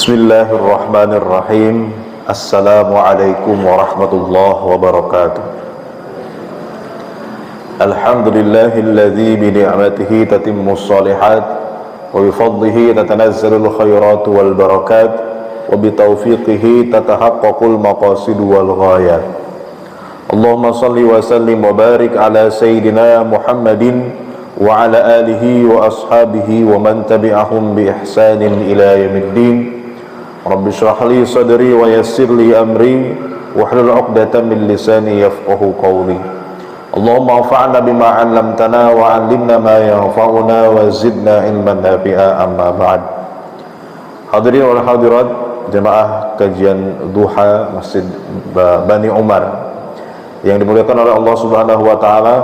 Bismillahirrahmanirrahim. Assalamualaikum warahmatullahi wabarakatuh. Alhamdulillahilladzi bi ni'matihi tatimmus shalihat wa bi fadlihi tatanazzalul khairatu wal barakat wa bi taufiqihi tatahaqqaqul maqasid wal ghayat. Allahumma shalli wa sallim wa barik ala sayyidina Muhammadin wa ala alihi wa ashabihi wa man tabi'ahum bi ihsanin ila yaumiddin. Rabbi shrah li sadri wa yassir li amri wahlul 'uqdatam min lisani yafqahu qawli. Allahumma anfa'na bima 'allamtana wa 'allimna ma yanfa'una wa zidna ilman nafi'a, amma ba'd. Hadirin wal hadirat jemaah kajian duha Masjid Bani Umar yang dimuliakan oleh Allah Subhanahu wa taala,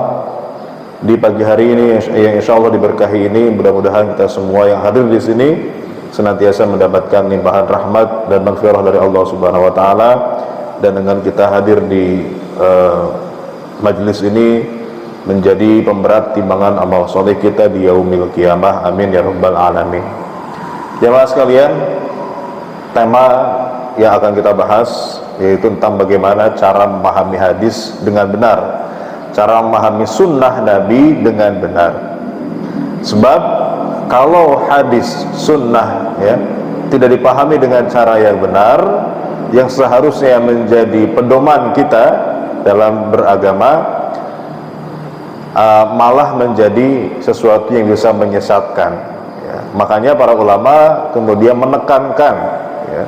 di pagi hari ini yang insyaallah diberkahi ini, mudah-mudahan kita semua yang hadir di sini senantiasa mendapatkan limpahan rahmat dan maghfirah dari Allah Subhanahu wa taala, dan dengan kita hadir di majelis ini menjadi pemberat timbangan amal soleh kita di yaumil qiyamah, amin ya rabbal alamin. Jemaah sekalian, tema yang akan kita bahas yaitu tentang bagaimana cara memahami hadis dengan benar, cara memahami sunnah Nabi dengan benar. Sebab kalau hadis sunnah ya tidak dipahami dengan cara yang benar, yang seharusnya menjadi pedoman kita dalam beragama, malah menjadi sesuatu yang bisa menyesatkan ya. Makanya para ulama kemudian menekankan ya,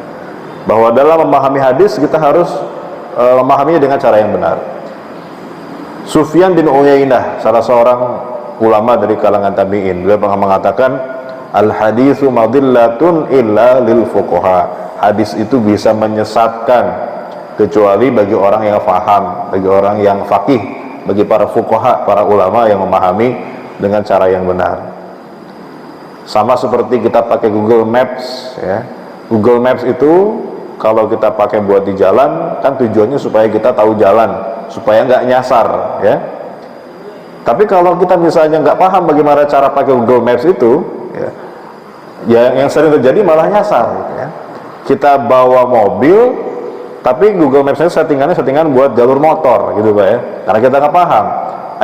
bahwa dalam memahami hadis kita harus memahaminya dengan cara yang benar. Sufyan bin Uyainah, salah seorang ulama dari kalangan tabi'in, beliau pernah mengatakan, al haditsu madillatun illa lil fuqaha. Hadis itu bisa menyesatkan kecuali bagi orang yang faham, bagi orang yang faqih, bagi para fuqaha, para ulama yang memahami dengan cara yang benar. Sama seperti kita pakai Google Maps ya. Google Maps itu kalau kita pakai buat di jalan kan tujuannya supaya kita tahu jalan, supaya nggak nyasar ya. Tapi kalau kita misalnya nggak paham bagaimana cara pakai Google Maps itu, ya yang sering terjadi malah nyasar. Gitu ya. Kita bawa mobil, tapi Google Maps-nya settingan buat jalur motor, gitu Pak ya. Karena kita nggak paham.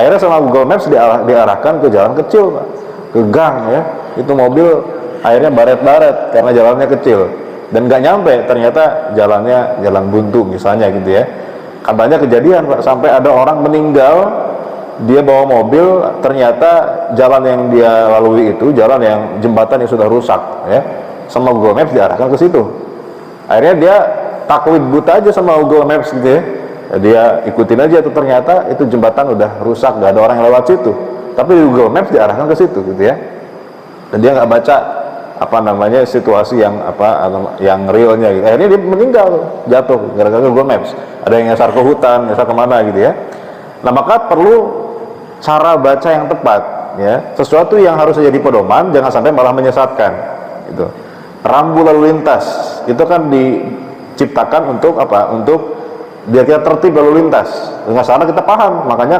Akhirnya sama Google Maps diarahkan ke jalan kecil, Pak, ke gang ya. Itu mobil akhirnya baret-baret karena jalannya kecil dan nggak nyampe. Ternyata jalannya jalan buntu misalnya, gitu ya. Kabarnya kejadian Pak, sampai ada orang meninggal. Dia bawa mobil, ternyata jalan yang dia lalui itu jalan yang jembatan yang sudah rusak ya. Sama Google Maps diarahkan ke situ. Akhirnya dia taklid buta aja sama Google Maps gitu ya. Dia ikutin aja tuh, ternyata itu jembatan udah rusak, gak ada orang yang lewat situ. Tapi Google Maps diarahkan ke situ gitu ya. Dan dia nggak baca situasi yang yang realnya gitu. Akhirnya dia meninggal, jatuh gara-gara Google Maps. Ada yang nyasar ke hutan, nyasar kemana gitu ya. Nah, maka perlu cara baca yang tepat ya, sesuatu yang harus jadi pedoman, jangan sampai malah menyesatkan gitu. Rambu lalu lintas itu kan diciptakan untuk apa? Untuk biar kita tertib lalu lintas, dengan sana kita paham. Makanya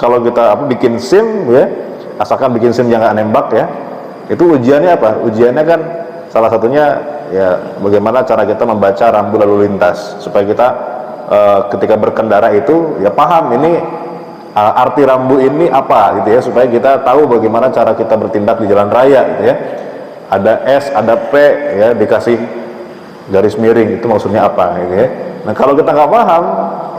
kalau kita bikin SIM ya, asalkan bikin SIM yang nggak nembak ya, itu ujiannya apa? Ujiannya kan salah satunya ya bagaimana cara kita membaca rambu lalu lintas supaya kita ketika berkendara itu ya paham ini arti rambu ini apa gitu ya, supaya kita tahu bagaimana cara kita bertindak di jalan raya gitu ya. Ada S, ada P ya, dikasih garis miring, itu maksudnya apa gitu ya. Nah, kalau kita nggak paham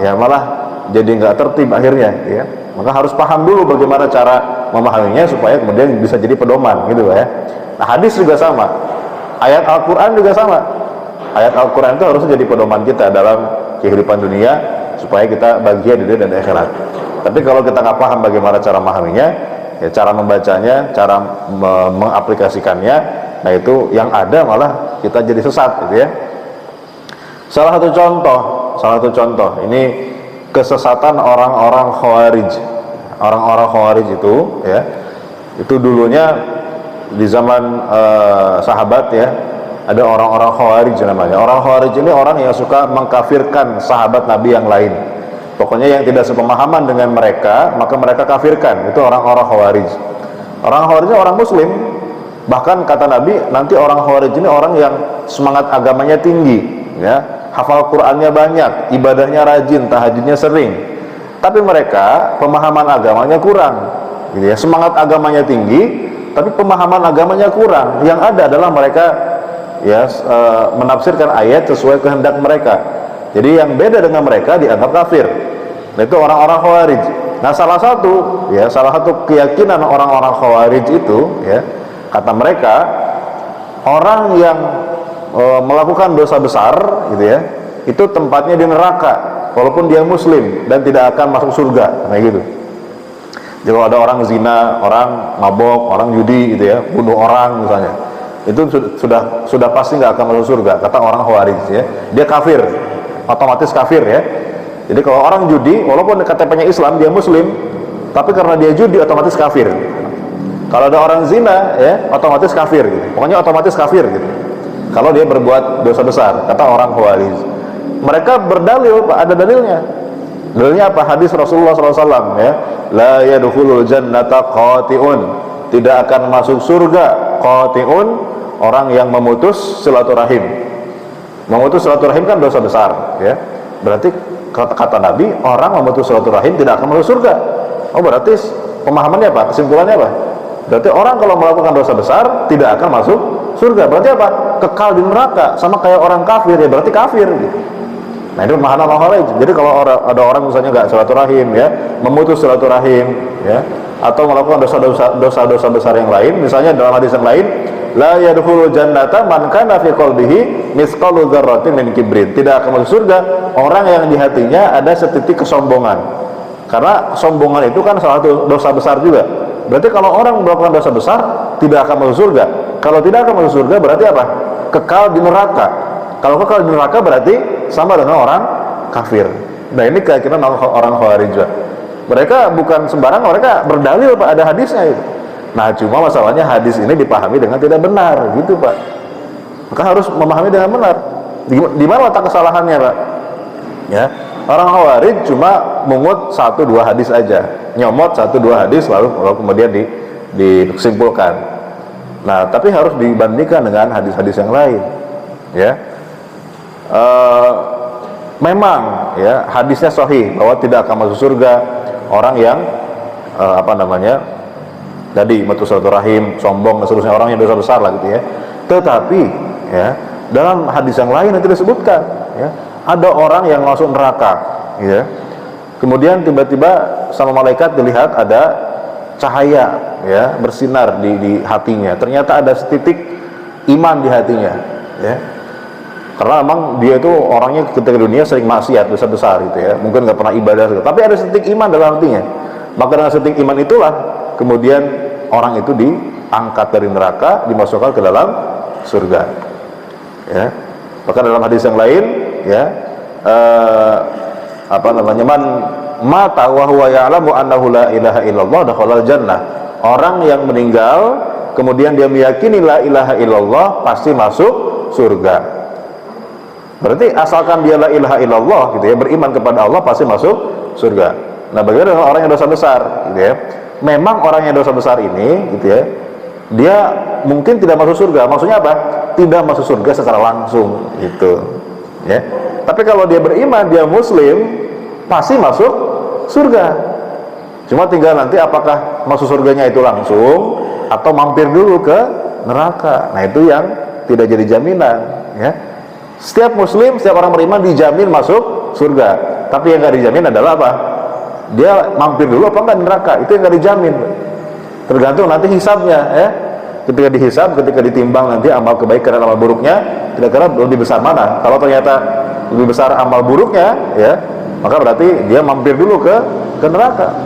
ya malah jadi nggak tertib akhirnya gitu ya. Maka harus paham dulu bagaimana cara memahaminya supaya kemudian bisa jadi pedoman gitu ya. Nah, hadis juga sama, ayat Al-Quran juga sama. Ayat Al-Quran itu harus jadi pedoman kita dalam kehidupan dunia supaya kita bahagia di dunia dan akhirat. Tapi kalau kita nggak paham bagaimana cara memahaminya, ya cara membacanya, cara mengaplikasikannya, nah itu yang ada malah kita jadi sesat gitu ya. Salah satu contoh ini kesesatan orang-orang Khawarij. Orang-orang Khawarij itu ya, itu dulunya di zaman sahabat ya, ada orang-orang Khawarij namanya. Orang Khawarij ini orang yang suka mengkafirkan sahabat Nabi yang lain. Pokoknya yang tidak sepemahaman dengan mereka, maka mereka kafirkan. Itu orang-orang Khawarij. Orang Khawarij orang Muslim, Bahkan kata Nabi, nanti orang Khawarij ini orang yang semangat agamanya tinggi, ya, hafal Qur'annya banyak, ibadahnya rajin, tahajudnya sering, tapi mereka pemahaman agamanya kurang, gitu ya. Semangat agamanya tinggi, tapi pemahaman agamanya kurang. Yang ada adalah mereka ya menafsirkan ayat sesuai kehendak mereka. Jadi yang beda dengan mereka dianggap kafir. Nah, itu orang-orang Khawarij. Nah, salah satu keyakinan orang-orang Khawarij itu, ya, kata mereka, orang yang melakukan dosa besar, gitu ya, itu tempatnya di neraka walaupun dia muslim dan tidak akan masuk surga, kayak gitu. Jadi kalau ada orang zina, orang mabok, orang judi, gitu ya, bunuh orang misalnya, itu sudah pasti nggak akan masuk surga, kata orang Khawarij, ya. Dia kafir, otomatis kafir, ya. Jadi kalau orang judi, walaupun KTP-nya Islam, dia muslim, tapi karena dia judi otomatis kafir. Kalau ada orang zina, ya, otomatis kafir, gitu. Pokoknya otomatis kafir, gitu. Kalau dia berbuat dosa besar, kata orang Khawarij. Mereka berdalil, Pak, ada dalilnya. Dalilnya apa? Hadis Rasulullah SAW, ya, la yadkhulul jannata qati'un, tidak akan masuk surga qati'un, orang yang memutus silaturahim. Memutus silaturahim kan dosa besar, ya. Berarti kata Nabi, orang memutus silaturahim tidak akan masuk surga. Oh, berarti pemahamannya apa? Kesimpulannya apa? Berarti orang kalau melakukan dosa besar tidak akan masuk surga. Berarti apa? Kekal di neraka, sama kayak orang kafir, ya berarti kafir, gitu. Nah, itu pemahaman orang lain. Jadi kalau ada orang misalnya nggak silaturahim, ya, memutus silaturahim, ya, atau melakukan dosa-dosa besar yang lain, misalnya dalam hadis yang lain, la yadkhulul jannata man kana fi qalbihi mithqalu dzarratin min kibrin, tidak akan masuk surga orang yang di hatinya ada setitik kesombongan. Karena sombongan itu kan salah satu dosa besar juga. Berarti kalau orang melakukan dosa besar tidak akan masuk surga. Kalau tidak akan masuk surga berarti apa? Kekal di neraka. Kalau kekal di neraka berarti sama dengan orang kafir. Nah, ini keyakinan orang Khawarij juga. Mereka bukan sembarang, mereka berdalil, Pak, ada hadisnya itu. Nah, cuma masalahnya hadis ini dipahami dengan tidak benar, gitu, Pak. Maka harus memahami dengan benar. Di mana letak kesalahannya, Pak? Ya, orang Khawarij cuma mungut 1-2 hadis aja, nyomot 1-2 hadis lalu kemudian disimpulkan. Nah, tapi harus dibandingkan dengan hadis-hadis yang lain, ya. Memang, ya, hadisnya sahih bahwa tidak akan masuk surga orang yang tadi memutus silaturahim, sombong dan seterusnya, orang yang dosa besar lah, gitu ya. Tetapi, ya, dalam hadis yang lain nanti disebutkan, ya, ada orang yang masuk neraka, ya. Kemudian tiba-tiba sama malaikat dilihat ada cahaya, ya, bersinar di hatinya. Ternyata ada setitik iman di hatinya, ya. Karena memang dia itu orangnya ketika dunia sering maksiat besar-besar, gitu ya. Mungkin nggak pernah ibadah, gitu. Tapi ada setitik iman dalam hatinya. Maka dengan setitik iman itulah kemudian orang itu diangkat dari neraka, dimasukkan ke dalam surga, ya. Maka dalam hadis yang lain, ya, man mata wa huwa ya'lamu annahu la ilaha illallah dakhalal jannah. Orang yang meninggal kemudian dia meyakini la ilaha illallah pasti masuk surga. Berarti asalkan dia la ilaha illallah, gitu ya, beriman kepada Allah, pasti masuk surga. Nah, bagaimana dengan orang yang dosa besar, gitu ya? Memang orang yang dosa besar ini, gitu ya, dia mungkin tidak masuk surga. Maksudnya apa? Tidak masuk surga secara langsung, gitu, ya. Tapi kalau dia beriman, dia muslim, pasti masuk surga. Cuma tinggal nanti apakah masuk surganya itu langsung atau mampir dulu ke neraka. Nah, itu yang tidak jadi jaminan, ya. Setiap muslim, setiap orang beriman dijamin masuk surga. Tapi yang nggak dijamin adalah apa? Dia mampir dulu apa enggak di neraka. Itu yang nggak dijamin. Tergantung nanti hisabnya, ya. Ketika dihisab, ketika ditimbang nanti amal kebaikan dan amal buruknya, kira-kira lebih besar mana? Kalau ternyata lebih besar amal buruknya, ya, maka berarti dia mampir dulu ke neraka.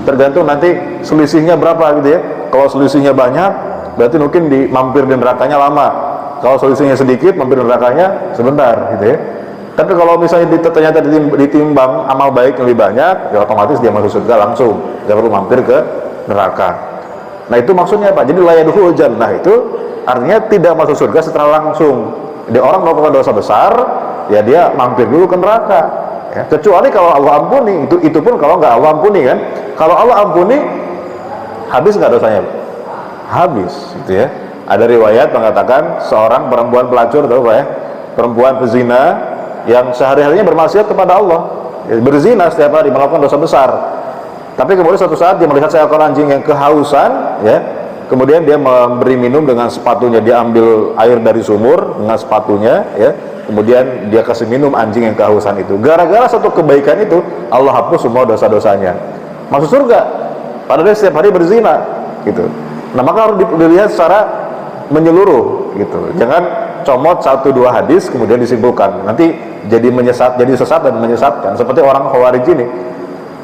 Tergantung nanti selisihnya berapa, gitu ya. Kalau selisihnya banyak, berarti mungkin mampir di nerakanya lama. Kalau selisihnya sedikit, mampir nerakanya sebentar, gitu ya. Tapi kalau misalnya ternyata ditimbang amal baik yang lebih banyak, ya otomatis dia masuk surga langsung, tidak perlu mampir ke neraka. Nah, itu maksudnya Pak. Jadi la yadkhulul jannah itu artinya tidak masuk surga secara langsung. Dia orang melakukan dosa besar, ya dia mampir dulu ke neraka, ya. Kecuali kalau Allah ampuni, itu pun kalau nggak Allah ampuni, kan. Kalau Allah ampuni, habis nggak dosanya, Pak? Habis, gitu ya. Ada riwayat mengatakan seorang perempuan pelacur, tahu Pak ya, perempuan pezina yang sehari-harinya bermaksiat kepada Allah, berzina setiap hari, melakukan dosa besar. Tapi kemudian suatu saat dia melihat seekor anjing yang kehausan, ya, kemudian dia memberi minum dengan sepatunya. Dia ambil air dari sumur dengan sepatunya, ya, kemudian dia kasih minum anjing yang kehausan itu. Gara-gara satu kebaikan itu, Allah hapus semua dosa-dosanya, masuk surga. Padahal dia setiap hari berzina, gitu. Nah, maka harus dilihat secara menyeluruh, gitu. Jangan comot 1-2 hadis kemudian disimpulkan, nanti jadi sesat dan menyesatkan seperti orang Khawarij ini.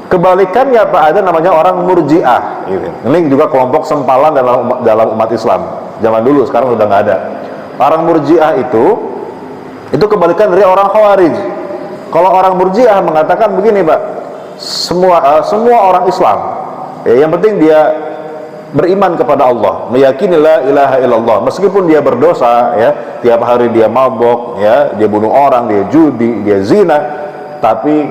Kebalikannya Pak, ada namanya orang Murji'ah, gitu. Ini juga kelompok sempalan dalam umat Islam zaman dulu, sekarang sudah nggak ada. Orang Murji'ah itu kebalikan dari orang Khawarij. Kalau orang Murji'ah mengatakan begini Pak, semua orang Islam, yang penting dia beriman kepada Allah, meyakini la ilaha illallah, meskipun dia berdosa, ya, tiap hari dia mabok, ya, dia bunuh orang, dia judi, dia zina, tapi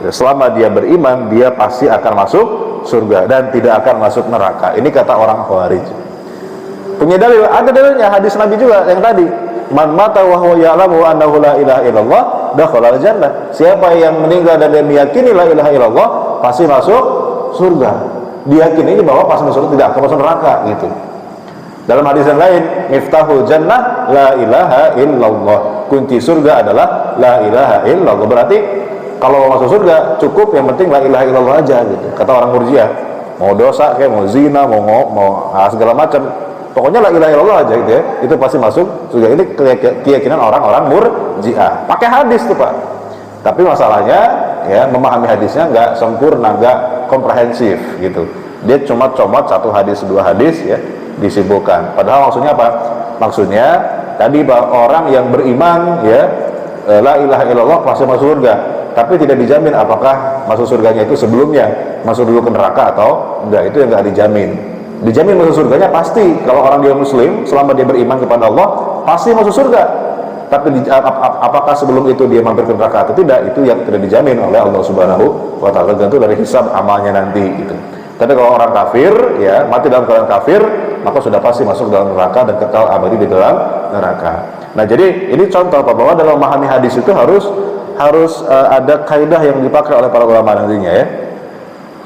selama dia beriman, dia pasti akan masuk surga dan tidak akan masuk neraka. Ini kata orang Khawarij. Punya dalil, ada dalilnya, hadis Nabi juga yang tadi, man mata wa huwa ya'lamu annahu la ilaha illallah dakhala al-jannah. Siapa yang meninggal dan dia meyakini la ilaha illallah, pasti masuk surga. Diyakini bahwa pas masuk tidak akan masuk neraka, gitu. Dalam hadis yang lain, miftahul jannah la ilaha illallah. Kunci surga adalah la ilaha illallah. Berarti kalau mau masuk surga cukup yang penting la ilaha illallah aja, gitu. Kata orang Murji'ah, mau dosa kayak mau zina, mau segala macam, pokoknya la ilaha illallah aja, gitu ya. Itu pasti masuk surga. Ini keyakinan orang-orang Murji'ah. Pakai hadis tuh Pak. Tapi masalahnya, ya, memahami hadisnya nggak sempurna, nggak komprehensif, gitu. Dia cuma comot 1 hadis 2 hadis, ya, disimpulkan. Padahal maksudnya apa? Maksudnya tadi bahwa orang yang beriman, ya, la ilaha illallah pasti masuk surga, tapi tidak dijamin apakah masuk surganya itu sebelumnya masuk dulu ke neraka atau enggak. Itu yang nggak dijamin. Dijamin masuk surganya pasti kalau orang dia muslim, selama dia beriman kepada Allah pasti masuk surga. Tapi apakah sebelum itu dia mampir ke neraka atau tidak, itu yang tidak dijamin oleh Allah Subhanahu wa Ta'ala, tergantung dari hisab amalnya nanti, gitu. Tapi kalau orang kafir, ya, mati dalam keadaan kafir, maka sudah pasti masuk dalam neraka dan kekal abadi di dalam neraka. Nah, jadi ini contoh bahwa dalam memahami hadis itu harus ada kaidah yang dipakai oleh para ulama nantinya, ya,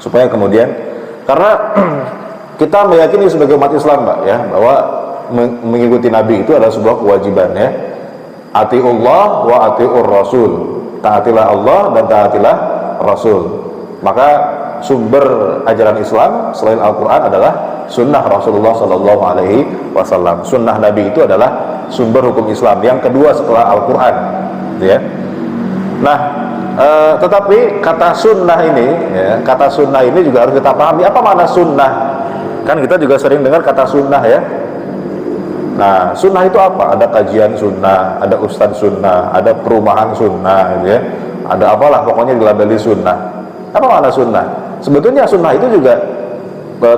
supaya kemudian, karena kita meyakini sebagai umat Islam Pak, ya, bahwa mengikuti Nabi itu adalah sebuah kewajiban, ya. Atiullah wa atiur rasul, taatilah Allah dan taatilah Rasul. Maka sumber ajaran Islam selain Al-Quran adalah sunnah Rasulullah Sallallahu Alaihi Wasallam. Sunnah Nabi itu adalah sumber hukum Islam yang kedua setelah Al-Quran, ya. Nah, tetapi kata sunnah ini, ya, kata sunnah ini juga harus kita pahami. Apa makna sunnah? Kan kita juga sering dengar kata sunnah, ya. Nah, sunnah itu apa? Ada kajian sunnah, ada ustadz sunnah, ada perumahan sunnah, gitu ya. Ada apalah, pokoknya dilabeli sunnah. Apa makna sunnah? Sebetulnya sunnah itu juga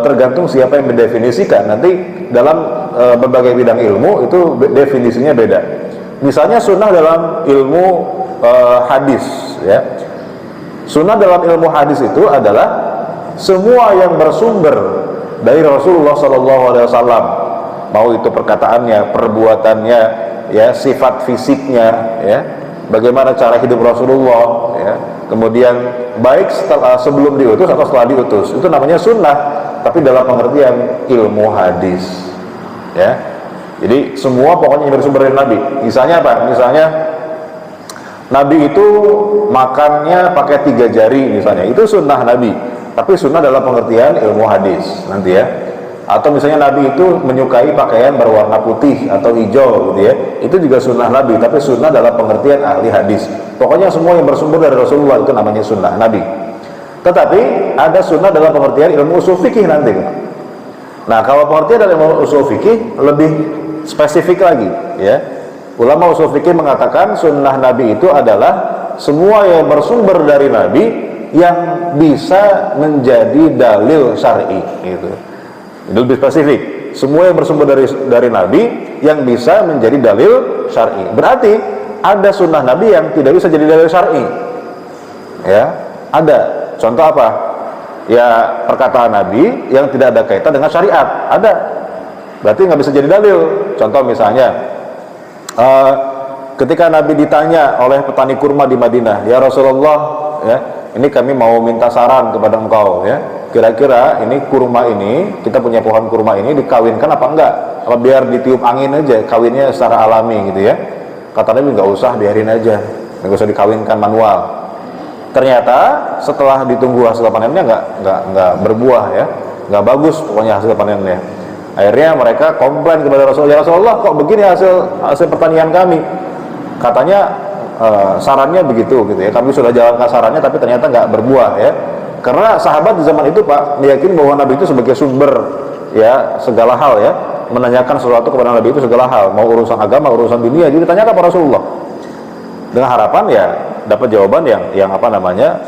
tergantung siapa yang mendefinisikan. Nanti dalam berbagai bidang ilmu itu definisinya beda. Misalnya sunnah dalam ilmu hadis, ya. Sunnah dalam ilmu hadis itu adalah semua yang bersumber dari Rasulullah SAW. Mau itu perkataannya, perbuatannya, ya, sifat fisiknya, ya, bagaimana cara hidup Rasulullah, ya, kemudian baik sebelum diutus atau setelah diutus, itu namanya sunnah, tapi dalam pengertian ilmu hadis, ya. Jadi semua pokoknya yang bersumber dari Nabi. Misalnya apa? Misalnya Nabi itu makannya pakai 3 jari, misalnya, itu sunnah Nabi, tapi sunnah dalam pengertian ilmu hadis nanti, ya. Atau misalnya Nabi itu menyukai pakaian berwarna putih atau hijau, gitu ya, itu juga sunnah Nabi, tapi sunnah dalam pengertian ahli hadis. Pokoknya semua yang bersumber dari Rasulullah itu namanya sunnah Nabi. Tetapi ada sunnah dalam pengertian ilmu usul fikih nanti. Nah, kalau pengertian dalam ilmu usul fikih lebih spesifik lagi, ya. Ulama usul fikih mengatakan sunnah Nabi itu adalah semua yang bersumber dari Nabi yang bisa menjadi dalil syar'i, gitu. Itu lebih spesifik. Semua yang bersumber dari Nabi yang bisa menjadi dalil syar'i. Berarti ada sunnah Nabi yang tidak bisa jadi dalil syar'i, ya. Ada. Contoh apa? Ya, perkataan Nabi yang tidak ada kaitan dengan syariat. Ada. berarti nggak bisa jadi dalil. Contoh misalnya, ketika Nabi ditanya oleh petani kurma di Madinah, ya Rasulullah, ya, ini kami mau minta saran kepada engkau, ya, kira-kira ini kurma ini, kita punya pohon kurma ini dikawinkan apa enggak? Apa biar ditiup angin aja, kawinnya secara alami gitu ya? Kata Nabi, nggak usah, biarin aja, nggak usah dikawinkan manual. Ternyata setelah ditunggu hasil panennya nggak berbuah, ya, nggak bagus pokoknya hasil panennya. Akhirnya mereka komplain kepada Rasulullah, ya Rasulullah, kok begini hasil pertanian kami? Katanya sarannya begitu gitu ya, kami sudah jalankan sarannya tapi ternyata nggak berbuah, ya. Karena sahabat di zaman itu Pak meyakini bahwa Nabi itu sebagai sumber, ya, segala hal, ya, menanyakan sesuatu kepada Nabi itu segala hal, mau urusan agama, urusan dunia, jadi ditanyakan kepada Rasulullah dengan harapan ya dapat jawaban yang apa namanya,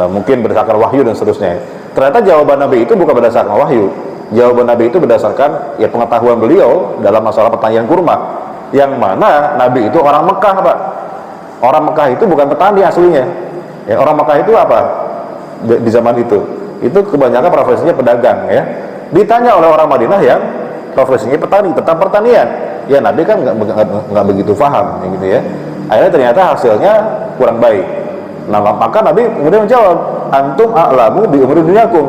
mungkin berdasarkan wahyu dan seterusnya. Ternyata jawaban Nabi itu bukan berdasarkan wahyu, jawaban Nabi itu berdasarkan ya pengetahuan beliau dalam masalah pertanian kurma, yang mana Nabi itu orang Mekah Pak. Orang Mekah itu bukan petani aslinya, ya. Orang Mekah itu apa di zaman itu kebanyakan profesinya pedagang, ya. Ditanya oleh orang Madinah yang profesinya petani tentang pertanian, ya Nabi kan nggak begitu paham, ya, gitu ya. Akhirnya ternyata hasilnya kurang baik. Nah, maka Nabi kemudian menjawab, antum a'lamu bi umuri dunyakum,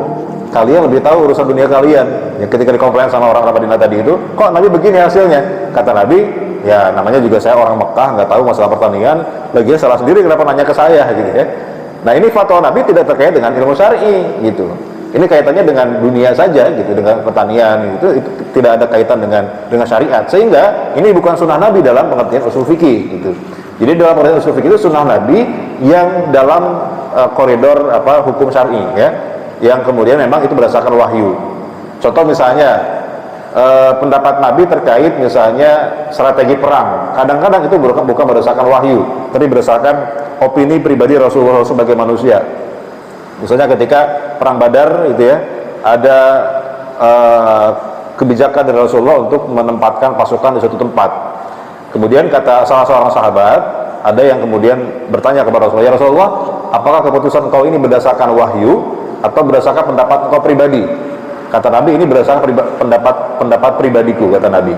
kalian lebih tahu urusan dunia kalian. Ya, ketika dikomplain sama orang Madinah tadi itu, kok Nabi begini hasilnya? Kata Nabi, ya namanya juga saya orang Mekah, nggak tahu masalah pertanian, lagian salah sendiri kenapa nanya ke saya, gitu ya. Nah, ini fatwa Nabi tidak terkait dengan ilmu syar'i, gitu. Ini kaitannya dengan dunia saja, gitu, dengan pertanian, itu tidak ada kaitan dengan syariat, sehingga ini bukan sunnah Nabi dalam pengertian usul fikih, gitu. Jadi dalam pengertian usul fikih itu sunnah Nabi yang dalam koridor hukum syar'i, ya, yang kemudian memang itu berdasarkan wahyu. Contoh misalnya pendapat Nabi terkait misalnya strategi perang, kadang-kadang itu bukan berdasarkan wahyu, tapi berdasarkan opini pribadi Rasulullah sebagai manusia. Misalnya ketika perang Badar itu ya, ada kebijakan dari Rasulullah untuk menempatkan pasukan di suatu tempat. Kemudian kata salah seorang sahabat, ada yang kemudian bertanya kepada Rasulullah, ya Rasulullah, apakah keputusan engkau ini berdasarkan wahyu atau berdasarkan pendapat engkau pribadi? Kata Nabi, ini berdasarkan pendapat pribadiku, kata Nabi.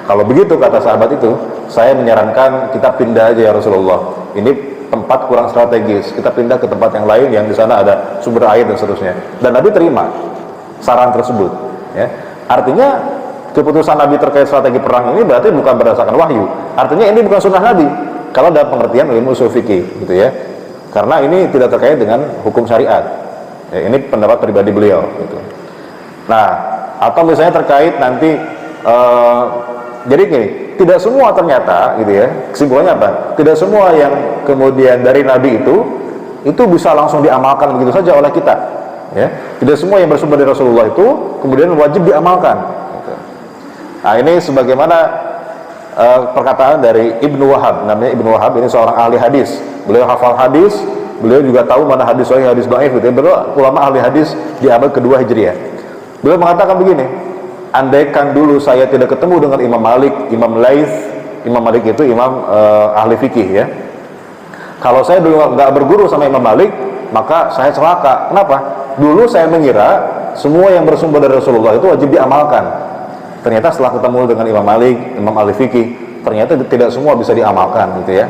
Kalau begitu, kata sahabat itu, saya menyarankan kita pindah aja ya Rasulullah. Ini tempat kurang strategis, kita pindah ke tempat yang lain yang di sana ada sumber air dan seterusnya. Dan Nabi terima saran tersebut, ya. Artinya keputusan Nabi terkait strategi perang ini berarti bukan berdasarkan wahyu. Artinya ini bukan sunnah Nabi kalau dalam pengertian ilmu usul fikih, gitu ya. Karena ini tidak terkait dengan hukum syariat. Ya, ini pendapat pribadi beliau, gitu. Nah, atau misalnya terkait nanti jadi gini, tidak semua ternyata, gitu ya. Kesimpulannya apa? Tidak semua yang kemudian dari Nabi itu bisa langsung diamalkan begitu saja oleh kita, ya. Tidak semua yang bersumber dari Rasulullah itu kemudian wajib diamalkan, gitu. Nah, ini sebagaimana perkataan dari Ibnu Wahab, namanya Ibnu Wahab, ini seorang ahli hadis. Beliau hafal hadis, beliau juga tahu mana hadis sahih, hadis dhaif, gitu ya. Beliau ulama ahli hadis di abad kedua Hijriah. Beliau mengatakan begini, andaikan dulu saya tidak ketemu dengan Imam Malik, Imam Laits, Imam Malik itu imam ahli fikih, ya. Kalau saya dulu nggak berguru sama Imam Malik, maka saya celaka. Kenapa? Dulu saya mengira semua yang bersumber dari Rasulullah itu wajib diamalkan. Ternyata setelah ketemu dengan Imam Malik, Imam ahli fikih, ternyata tidak semua bisa diamalkan, gitu ya.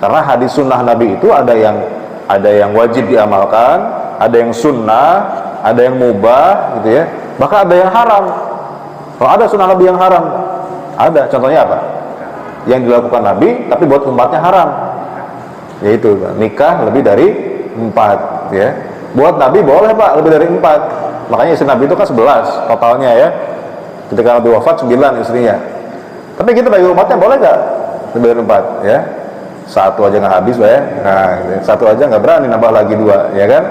Karena hadis sunnah Nabi itu ada yang wajib diamalkan, ada yang sunnah, ada yang mubah, gitu ya. Bahkan ada yang haram. Kalau ada sunnah Nabi yang haram, ada. Contohnya apa? Yang dilakukan Nabi tapi buat umatnya haram, yaitu nikah lebih dari 4, ya. Buat Nabi boleh Pak lebih dari 4. Makanya istri Nabi itu kan 11 totalnya, ya. Ketika Nabi wafat 9 istrinya. Tapi kita bagi umatnya boleh nggak lebih dari 4, ya? Satu aja nggak habis, ya. Nah, satu aja nggak berani nambah lagi 2, ya kan?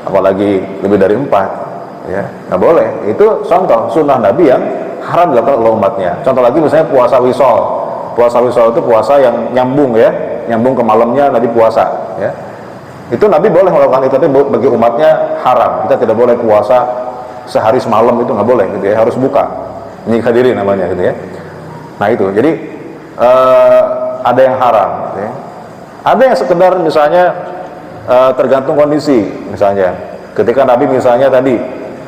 Apalagi lebih dari 4, ya, nggak boleh. Itu contoh sunnah Nabi yang haram dilakukan oleh umatnya. Contoh lagi misalnya puasa wisol. Puasa wisol itu puasa yang nyambung, ya, nyambung ke malamnya Nabi puasa, ya. Itu Nabi boleh melakukan itu, tapi bagi umatnya haram. Kita tidak boleh puasa sehari semalam, itu nggak boleh, gitu ya. Harus buka, menyiksa diri namanya, gitu ya. Nah itu, jadi ada yang haram, gitu ya. Ada yang sekedar misalnya tergantung kondisi. Misalnya ketika Nabi misalnya tadi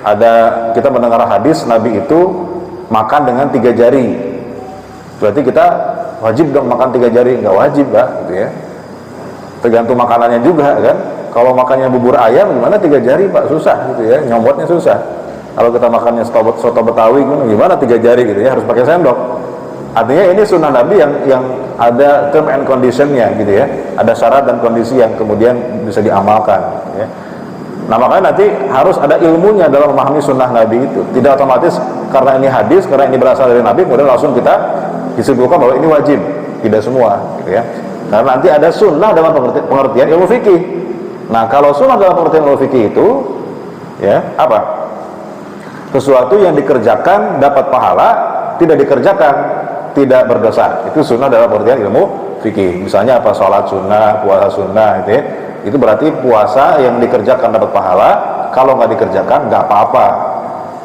ada, kita mendengar hadis Nabi itu makan dengan 3 jari. Berarti kita wajib dong makan 3 jari? Nggak wajib, Pak, gitu ya. Tergantung makanannya juga kan. Kalau makannya bubur ayam gimana 3 jari, Pak? Susah gitu ya, nyomotnya susah. Kalau kita makannya soto Betawi gimana 3 jari gitu ya, harus pakai sendok. Artinya ini sunnah Nabi yang ada term and conditionnya gitu ya, ada syarat dan kondisi yang kemudian bisa diamalkan gitu ya. Nah makanya nanti harus ada ilmunya dalam memahami sunnah Nabi itu. Tidak otomatis karena ini hadis, karena ini berasal dari Nabi, kemudian langsung kita disimpulkan bahwa ini wajib. Tidak semua gitu ya. Karena nanti ada sunnah dalam pengertian ilmu fikih. Nah kalau sunnah dalam pengertian ilmu fikih itu ya apa? Sesuatu yang dikerjakan dapat pahala, tidak dikerjakan tidak berdosa. Itu sunnah dalam pengertian ilmu fikih. Misalnya apa? Sholat sunnah, puasa sunnah gitu ya. Itu berarti puasa yang dikerjakan dapat pahala, kalau nggak dikerjakan nggak apa-apa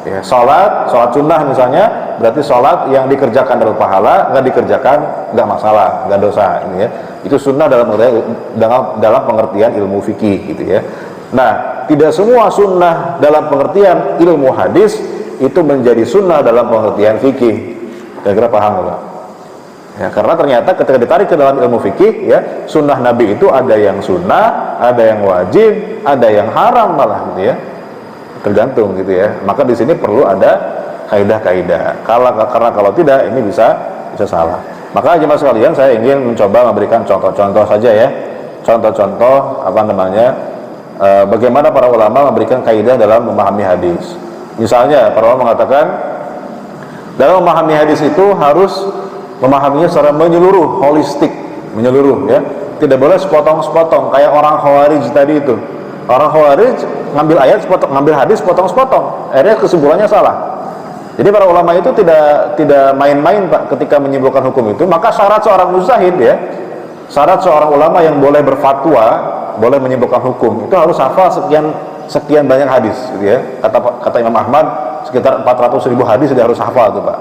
ya. Sholat sunnah misalnya, berarti sholat yang dikerjakan dapat pahala, nggak dikerjakan nggak masalah, nggak dosa ini ya. Itu sunnah dalam pengertian ilmu fikih gitu ya. Nah tidak semua sunnah dalam pengertian ilmu hadis itu menjadi sunnah dalam pengertian fikih. Kira-kira paham nggak? Ya, karena ternyata ketika ditarik ke dalam ilmu fikih ya, sunnah Nabi itu ada yang sunnah, ada yang wajib, ada yang haram malah gitu ya, tergantung gitu ya. Maka di sini perlu ada kaidah-kaidah. Karena kalau tidak ini bisa salah. Maka jemaah sekalian, saya ingin mencoba memberikan contoh-contoh saja ya, contoh-contoh bagaimana para ulama memberikan kaidah dalam memahami hadis. Misalnya para ulama mengatakan dalam memahami hadis itu harus memahaminya secara menyeluruh, holistik, menyeluruh ya. Tidak boleh sepotong-sepotong kayak orang Khawarij tadi itu. Orang Khawarij ngambil ayat sepotong, ngambil hadis sepotong-sepotong. Akhirnya kesimpulannya salah. Jadi para ulama itu tidak main-main Pak ketika menyimpulkan hukum itu. Maka syarat seorang mujtahid ya, syarat seorang ulama yang boleh berfatwa, boleh menyimpulkan hukum, itu harus hafal sekian banyak hadis gitu ya. Kata Imam Ahmad sekitar 400.000 hadis dia harus hafal tuh Pak.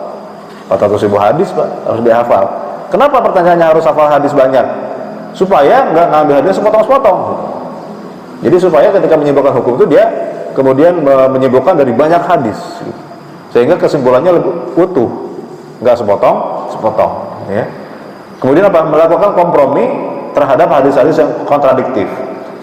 400.000 hadis Pak harus dihafal. Kenapa pertanyaannya harus hafal hadis banyak? Supaya nggak ngambil hadis sepotong-sepotong. Jadi supaya ketika menyimpulkan hukum itu dia kemudian menyimpulkan dari banyak hadis, sehingga kesimpulannya lebih utuh, nggak sepotong ya. Kemudian apa? Melakukan kompromi terhadap hadis-hadis yang kontradiktif.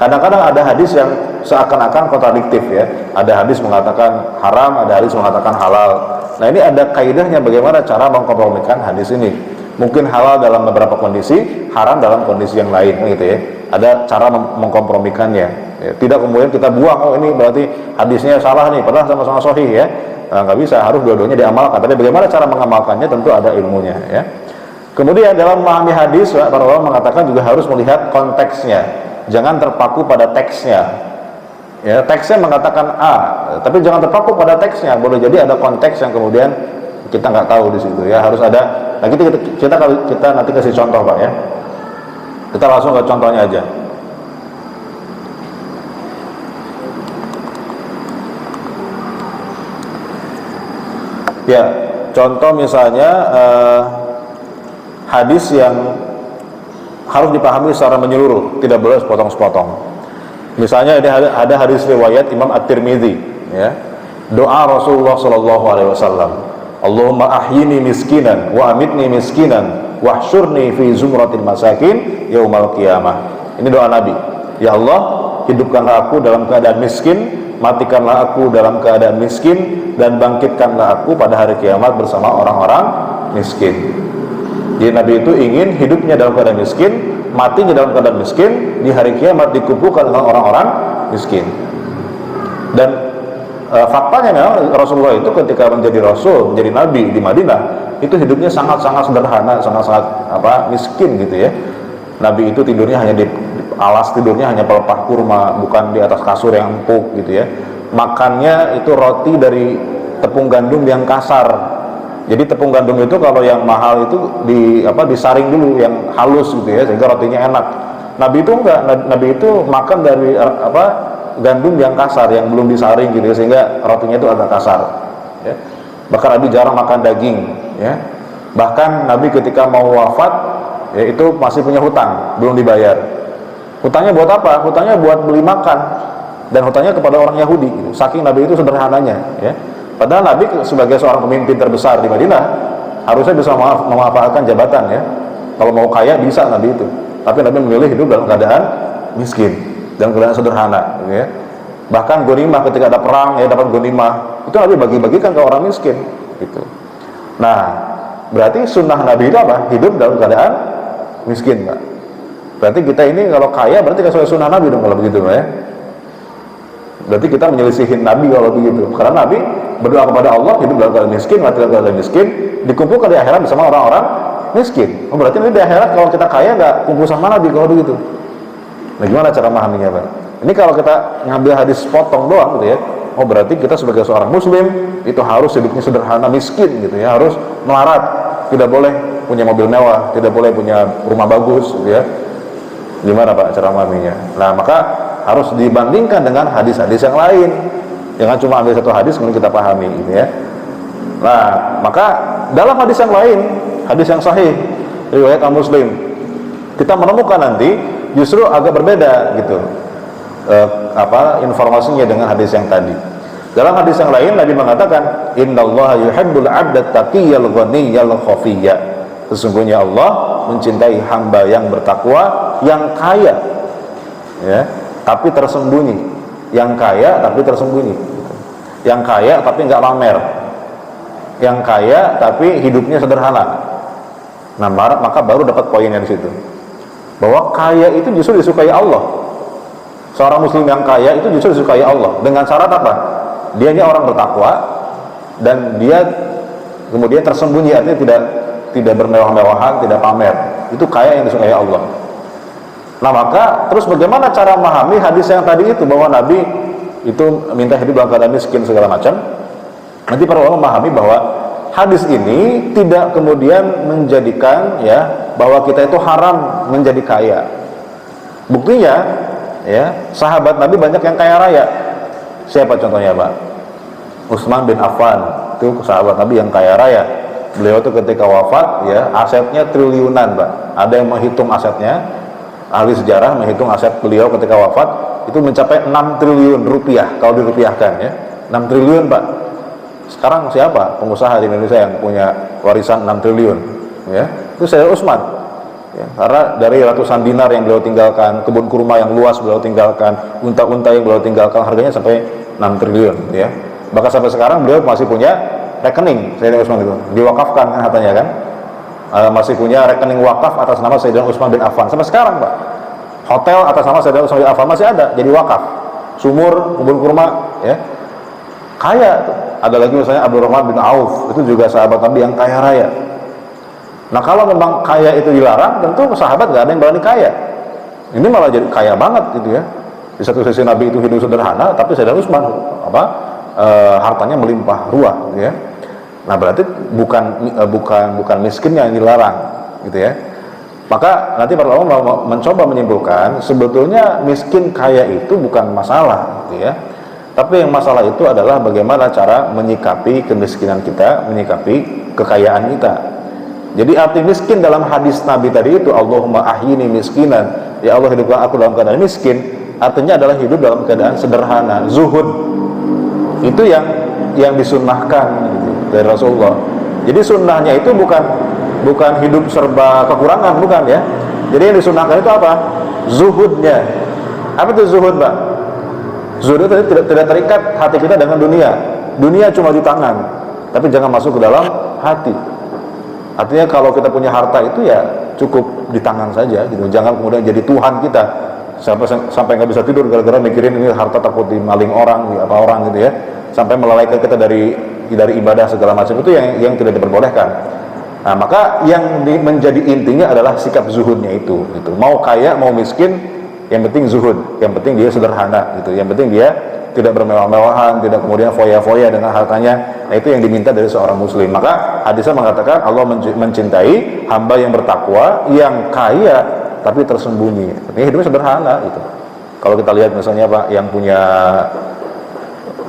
Kadang-kadang ada hadis yang seakan-akan kontradiktif ya. Ada hadis mengatakan haram, ada hadis mengatakan halal. Nah ini ada kaidahnya bagaimana cara mengkompromikan hadis ini. Mungkin halal dalam beberapa kondisi, haram dalam kondisi yang lain gitu ya. Ada cara mengkompromikannya ya. Tidak kemudian kita buang, oh ini berarti hadisnya salah nih, padahal sama-sama sahih ya. Nah, nggak bisa, harus dua-duanya diamalkan. Tapi bagaimana cara mengamalkannya tentu ada ilmunya ya. Kemudian dalam memahami hadis, para ulama mengatakan juga harus melihat konteksnya. Jangan terpaku pada teksnya. Ya, teksnya mengatakan A, tapi jangan terpaku pada teksnya. Boleh jadi ada konteks yang kemudian kita nggak tahu di situ ya. Harus ada. Nah, kita nanti kasih contoh Pak ya. Kita langsung ke contohnya aja. Ya, contoh misalnya hadis yang harus dipahami secara menyeluruh, tidak boleh sepotong-sepotong. Misalnya ada hadis riwayat Imam At-Tirmidzi, ya, doa Rasulullah Shallallahu Alaihi Wasallam, Allahumma ahyini miskinan, wa amitni miskinan, wahsyurni fi zumratil masakin yaumal qiyamah. Ini doa Nabi. Ya Allah, hidupkanlah aku dalam keadaan miskin, matikanlah aku dalam keadaan miskin, dan bangkitkanlah aku pada hari kiamat bersama orang-orang miskin. Jadi Nabi itu ingin hidupnya dalam keadaan miskin, matinya dalam keadaan miskin, di hari kiamat dikumpulkan dengan orang-orang miskin. Dan faktanya memang Rasulullah itu ketika menjadi Rasul, menjadi Nabi di Madinah, itu hidupnya sangat-sangat sederhana, sangat-sangat miskin gitu ya. Nabi itu tidurnya hanya di alas tidurnya hanya pelepah kurma, bukan di atas kasur yang empuk gitu ya. Makannya itu roti dari tepung gandum yang kasar. Jadi tepung gandum itu kalau yang mahal itu disaring dulu yang halus gitu ya, sehingga rotinya enak. Nabi itu enggak, Nabi itu makan dari gandum yang kasar yang belum disaring gitu ya, sehingga rotinya itu agak kasar ya. Bahkan Nabi jarang makan daging ya. Bahkan Nabi ketika mau wafat ya, itu masih punya hutang, belum dibayar. Hutangnya buat apa? Hutangnya buat beli makan, dan hutangnya kepada orang Yahudi gitu. Saking Nabi itu sederhananya ya. Padahal Nabi sebagai seorang pemimpin terbesar di Madinah harusnya bisa memanfaatkan jabatan ya. Kalau mau kaya bisa Nabi itu. Tapi Nabi memilih hidup dalam keadaan miskin, dalam keadaan sederhana gitu ya. Bahkan ghanimah ketika ada perang ya dapat ghanimah, itu Nabi bagi-bagikan ke orang miskin gitu. Nah, berarti sunnah Nabi itu apa? Hidup dalam keadaan miskin, Pak. Berarti kita ini kalau kaya berarti sesuai sunnah Nabi dong kalau begitu, Pak ya. Berarti kita menyelisihin Nabi kalau begitu. Karena Nabi berdoa kepada Allah hidup dalam keadaan miskin, mati dalam keadaan miskin, dikumpulkan di akhirat bersama orang-orang miskin. Oh, berarti nanti di akhirat kalau kita kaya nggak kumpul sama Nabi kalau begitu. Nah, gimana cara memahaminya, Pak? Ini kalau kita ngambil hadis potong doang gitu ya. Oh, berarti kita sebagai seorang muslim itu harus hidupnya sederhana, miskin gitu ya, harus melarat, tidak boleh punya mobil mewah, tidak boleh punya rumah bagus gitu ya. Gimana Pak cara memahaminya? Nah, maka harus dibandingkan dengan hadis-hadis yang lain. Jangan cuma ambil satu hadis kemudian kita pahami gitu ya. Nah, maka dalam hadis yang lain, hadis yang sahih riwayat Muslim, kita menemukan nanti justru agak berbeda gitu. Informasinya dengan hadis yang tadi. Dalam hadis yang lain Nabi mengatakan, innallaha yuhibbul 'abda taqiyyal ghaniyyal khafiyya. Sesungguhnya Allah mencintai hamba yang bertakwa, yang kaya ya, tapi tersembunyi. Yang kaya tapi tersembunyi. Yang kaya tapi enggak pamer. Yang kaya tapi hidupnya sederhana. Nah, maka baru dapat poinnya di situ. Bahwa kaya itu justru disukai Allah. Seorang muslim yang kaya itu justru disukai Allah dengan syarat apa? Dia ini orang bertakwa dan dia kemudian tersembunyi, artinya tidak bermewah-mewahan, tidak pamer. Itu kaya yang disukai Allah. Nah, maka terus bagaimana cara memahami hadis yang tadi itu bahwa Nabi itu minta hidup dalam keadaan miskin segala macam? Nanti para ulama memahami bahwa hadis ini tidak kemudian menjadikan ya bahwa kita itu haram menjadi kaya. Buktinya ya, sahabat Nabi banyak yang kaya raya. Siapa contohnya, Pak? Utsman bin Affan, itu sahabat Nabi yang kaya raya. Beliau itu ketika wafat ya, asetnya triliunan, Pak. Ada yang menghitung asetnya, ahli sejarah menghitung aset beliau ketika wafat itu mencapai 6 triliun rupiah kalau dirupiahkan ya. 6 triliun, Pak. Sekarang siapa pengusaha di Indonesia yang punya warisan 6 triliun ya? Itu Sayyidina Utsman. Ya, karena dari ratusan dinar yang beliau tinggalkan, kebun kurma yang luas beliau tinggalkan, unta-unta yang beliau tinggalkan, harganya sampai 6 triliun ya. Bahkan sampai sekarang beliau masih punya rekening Sayyidina Utsman itu, diwakafkan kan hartanya kan. Masih punya rekening wakaf atas nama Sayyidina Utsman bin Affan sampai sekarang, Pak. Hotel atas nama Sayyidina Utsman bin Affan masih ada, jadi wakaf. Sumur, kebun kurma ya. Kaya tuh. Ada lagi misalnya Abdurrahman bin Auf, itu juga sahabat Nabi yang kaya raya. Nah, kalau memang kaya itu dilarang, tentu sahabat gak ada yang berani kaya. Ini malah jadi kaya banget gitu ya. Di satu sisi Nabi itu hidup sederhana, tapi Sayyidina Utsman hartanya melimpah ruah gitu ya. Nah, berarti bukan miskinnya yang dilarang gitu ya. Maka nanti para ulama mencoba menyimpulkan sebetulnya miskin kaya itu bukan masalah gitu ya. Tapi yang masalah itu adalah bagaimana cara menyikapi kemiskinan kita, menyikapi kekayaan kita. Jadi arti miskin dalam hadis Nabi tadi itu, Allahumma ahyini miskinan, ya Allah hidupkan aku dalam keadaan miskin, artinya adalah hidup dalam keadaan sederhana, zuhud. Itu yang disunnahkan gitu, dari Rasulullah. Jadi sunnahnya itu bukan hidup serba kekurangan, bukan ya. Jadi yang disunnahkan itu apa? Zuhudnya. Apa itu zuhud, Pak? Zuhud itu tidak terikat hati kita dengan dunia. Dunia cuma di tangan, tapi jangan masuk ke dalam hati. Artinya kalau kita punya harta itu ya cukup di tangan saja gitu. Jangan kemudian jadi Tuhan kita sampai nggak bisa tidur gara-gara mikirin ini harta takut dimaling orang, apa orang gitu ya. Sampai melalaikan kita dari ibadah segala macam, itu yang tidak diperbolehkan. Nah, maka yang menjadi intinya adalah sikap zuhudnya itu gitu. Mau kaya mau miskin, yang penting zuhud, yang penting dia sederhana gitu. Yang penting dia tidak bermewah-mewahan, tidak kemudian foya-foya dengan hartanya. Nah, itu yang diminta dari seorang muslim. Maka hadisnya mengatakan Allah mencintai hamba yang bertakwa, yang kaya tapi tersembunyi. Ini hidupnya sederhana gitu. Kalau kita lihat misalnya Pak, yang punya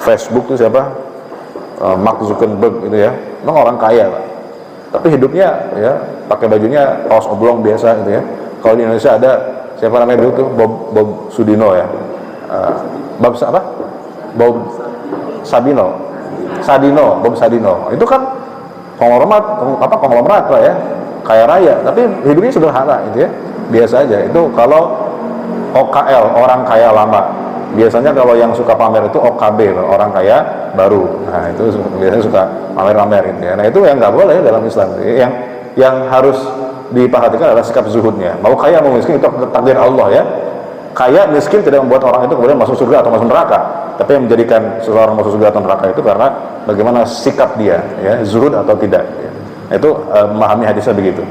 Facebook itu siapa? Mark Zuckerberg itu ya. Memang orang kaya, Pak. Tapi hidupnya ya pakai bajunya kaos oblong biasa gitu ya. Kalau di Indonesia ada siapa namanya dulu tuh, Bob Sudino ya. Bob Sabino. Sadino, Bob Sadino. Itu kan konglomerat lah ya, kaya raya, tapi hidupnya sederhana gitu ya, biasa aja. Itu kalau OKL, orang kaya lama. Biasanya kalau yang suka pamer itu OKB, orang kaya baru. Nah itu biasanya suka pamer-pamer gitu ya. Nah itu yang nggak boleh dalam Islam. Yang harus diperhatikan adalah sikap zuhudnya. Mau kaya mau miskin itu takdir Allah ya. Kaya miskin tidak membuat orang itu kemudian masuk surga atau masuk neraka, tapi yang menjadikan seseorang masuk surga atau neraka itu karena bagaimana sikap dia ya, zuhud atau tidak ya. Nah, itu memahami hadisnya begitu.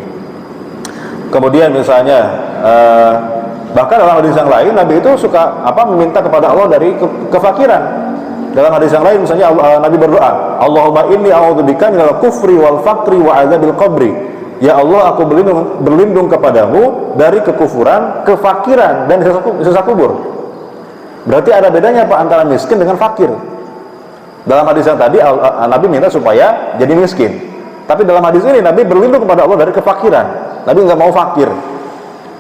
Kemudian misalnya bahkan dalam hadis yang lain Nabi itu suka meminta kepada Allah dari kefakiran. Dalam hadis yang lain misalnya Nabi berdoa, Allahumma inni a'udzubika minal kufri wal faqri wa adzabil qabri. Ya Allah, aku berlindung kepadamu dari kekufuran, kefakiran, dan siksa kubur. Berarti ada bedanya Pak antara miskin dengan fakir. Dalam hadis yang tadi Nabi minta supaya jadi miskin. Tapi dalam hadis ini Nabi berlindung kepada Allah dari kefakiran. Nabi nggak mau fakir.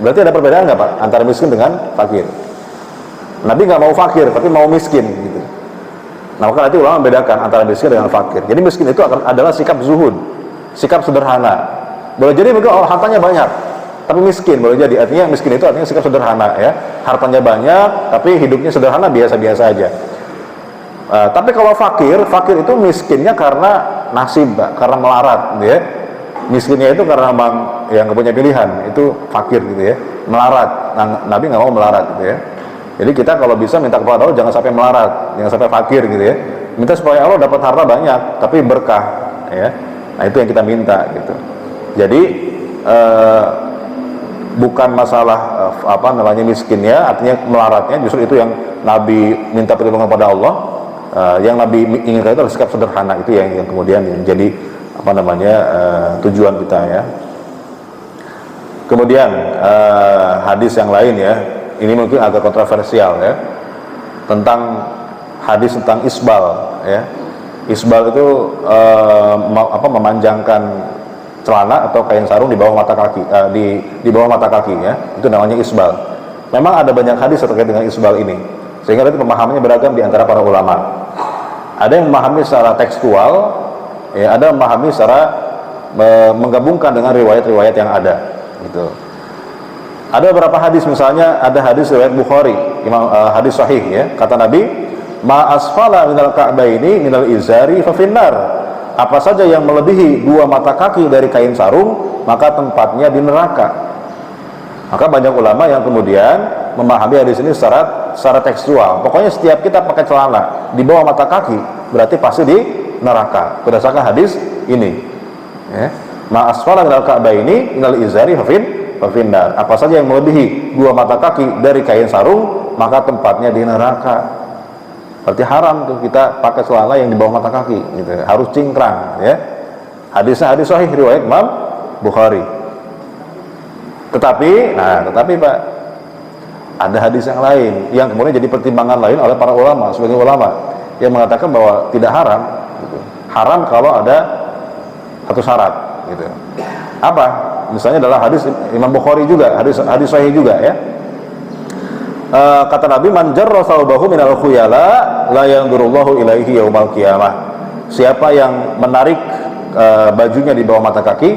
Berarti ada perbedaan nggak Pak antara miskin dengan fakir? Nabi nggak mau fakir, tapi mau miskin gitu. Nah maka nanti ulama membedakan antara miskin dengan fakir. Jadi miskin itu adalah sikap zuhud, sikap sederhana. Boleh jadi mungkin hartanya banyak, tapi miskin boleh jadi. Artinya miskin itu artinya sikap sederhana ya. Hartanya banyak, tapi hidupnya sederhana, biasa-biasa aja. Tapi kalau fakir itu miskinnya karena nasib, karena melarat, gitu ya. Miskinnya itu karena memang yang nggak punya pilihan, itu fakir gitu ya, melarat. Nah, Nabi nggak mau melarat gitu ya. Jadi kita kalau bisa minta kepada Allah jangan sampai melarat, jangan sampai fakir gitu ya. Minta supaya Allah dapat harta banyak, tapi berkah ya. Nah itu yang kita minta gitu. Jadi bukan masalah miskinnya, artinya melaratnya, justru itu yang Nabi minta perlindungan pada Allah. Yang Nabi inginkan itu adalah sikap sederhana, itu yang kemudian menjadi tujuan kita ya. Kemudian hadis yang lain ya, ini mungkin agak kontroversial ya, tentang hadis tentang isbal ya. Isbal itu memanjangkan celana atau kain sarung di bawah mata kaki, di bawah mata kaki ya, itu namanya isbal. Memang ada banyak hadis terkait dengan isbal ini, sehingga itu pemahamannya beragam di antara para ulama. Ada yang memahami secara tekstual ya, ada yang memahami secara menggabungkan dengan riwayat-riwayat yang ada gitu. Ada beberapa hadis, misalnya ada hadis riwayat Bukhari, hadis sahih ya, kata Nabi, ma asfala minal ka'baini minal izari fa finnar. Apa saja yang melebihi dua mata kaki dari kain sarung, maka tempatnya di neraka. Maka banyak ulama yang kemudian memahami hadis ini secara tekstual. Pokoknya setiap kita pakai celana di bawah mata kaki, berarti pasti di neraka, berdasarkan hadis ini ya. Ma asfala minal ka'baini minal izari fa finnar. Apa saja yang melebihi dua mata kaki dari kain sarung, maka tempatnya di neraka. Berarti haram tuh kita pakai celana yang di bawah mata kaki gitu, harus cingkrang ya. Hadisnya hadis sahih riwayat Imam Bukhari. Tetapi Pak, ada hadis yang lain yang kemudian jadi pertimbangan lain oleh para ulama, sebagian ulama yang mengatakan bahwa tidak haram gitu. Haram kalau ada satu syarat gitu. Apa? Misalnya adalah hadis Imam Bukhari juga, hadis sahih juga ya. Kata Nabi, man jarra thawbahu minal khuyala la yanzurullahu ilaihi yaumal qiyamah. Siapa yang menarik bajunya di bawah mata kaki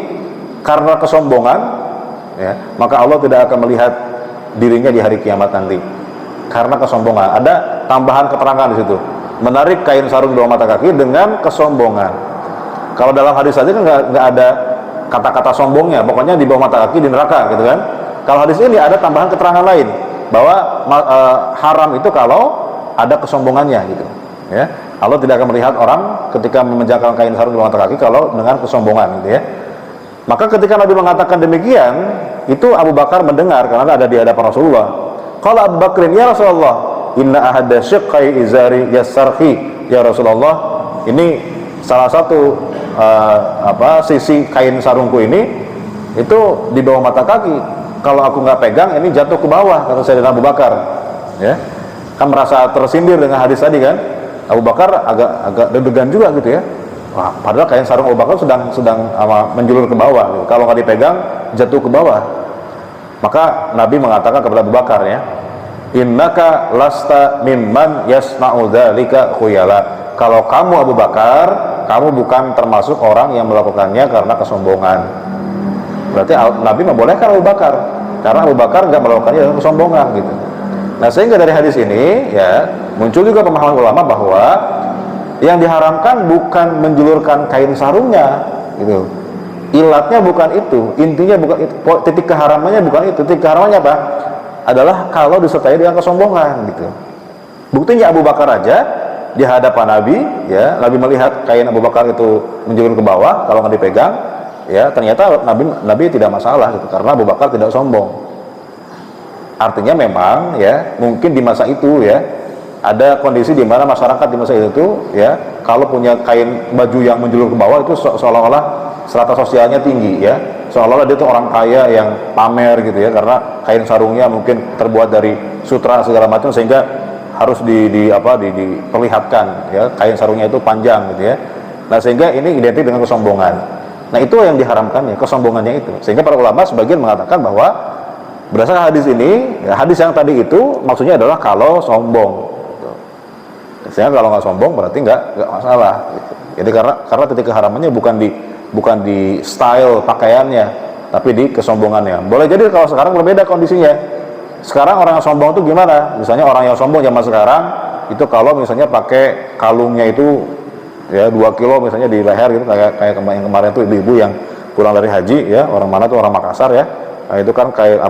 karena kesombongan ya, maka Allah tidak akan melihat dirinya di hari kiamat nanti. Karena kesombongan. Ada tambahan keterangan di situ. Menarik kain sarung di bawah mata kaki dengan kesombongan. Kalau dalam hadis saja kan nggak ada kata-kata sombongnya, pokoknya di bawah mata kaki di neraka gitu kan. Kalau hadis ini ada tambahan keterangan lain, bahwa haram itu kalau ada kesombongannya gitu ya. Allah tidak akan melihat orang ketika memenjangkan kain sarung di bawah mata kaki kalau dengan kesombongan gitu ya. Maka ketika Nabi mengatakan demikian, itu Abu Bakar mendengar karena ada di hadapan Rasulullah. Kalau Abu Bakrin, ya Rasulullah, inna ahada syiqqai izari yassarhi, ya Rasulullah, ini salah satu sisi kain sarungku ini itu di bawah mata kaki. Kalau aku nggak pegang, ini jatuh ke bawah, kata Sayyidina Abu Bakar ya. Kan merasa tersindir dengan hadis tadi kan. Abu Bakar agak deg-degan juga gitu ya. Wah, padahal kain sarung Abu Bakar sedang menjulur ke bawah gitu. Kalau nggak dipegang, jatuh ke bawah. Maka Nabi mengatakan kepada Abu Bakar ya, innaka lasta mimman yasna'u dzalika khuyala. kalau kamu Abu Bakar, kamu bukan termasuk orang yang melakukannya karena kesombongan. Berarti Nabi membolehkan Abu Bakar, karena Abu Bakar nggak melakukannya dengan kesombongan gitu. Nah, sehingga dari hadis ini ya muncul juga pemahaman ulama bahwa yang diharamkan bukan menjulurkan kain sarungnya gitu. Ilatnya bukan itu, intinya bukan itu, titik keharamannya bukan itu. Titik keharamannya apa? Adalah kalau disertai dengan kesombongan gitu. Buktinya Abu Bakar aja di hadapan Nabi, ya, Nabi melihat kain Abu Bakar itu menjulur ke bawah kalau nggak dipegang, ya, ternyata Nabi tidak masalah gitu, karena Abu Bakar tidak sombong. Artinya memang ya mungkin di masa itu ya ada kondisi di mana masyarakat di masa itu ya kalau punya kain baju yang menjulur ke bawah itu seolah-olah strata sosialnya tinggi ya, seolah-olah dia itu orang kaya yang pamer gitu ya, karena kain sarungnya mungkin terbuat dari sutra segala macam sehingga harus diperlihatkan ya, kain sarungnya itu panjang gitu ya. Nah, sehingga ini identik dengan kesombongan. Nah, itu yang diharamkan ya, kesombongannya itu. Sehingga para ulama sebagian mengatakan bahwa berdasarkan hadis ini, ya, hadis yang tadi itu maksudnya adalah kalau sombong. Sehingga kalau nggak sombong berarti nggak masalah. Gitu. Jadi karena titik keharamannya bukan di style pakaiannya, tapi di kesombongannya. Boleh jadi kalau sekarang berbeda kondisinya. Sekarang orang yang sombong itu gimana? Misalnya orang yang sombong zaman sekarang itu kalau misalnya pakai kalungnya itu ya 2 kilo misalnya di leher gitu, kayak yang kemarin itu ibu-ibu yang pulang dari haji ya, orang mana tuh, orang Makassar ya. Nah, itu kan kayak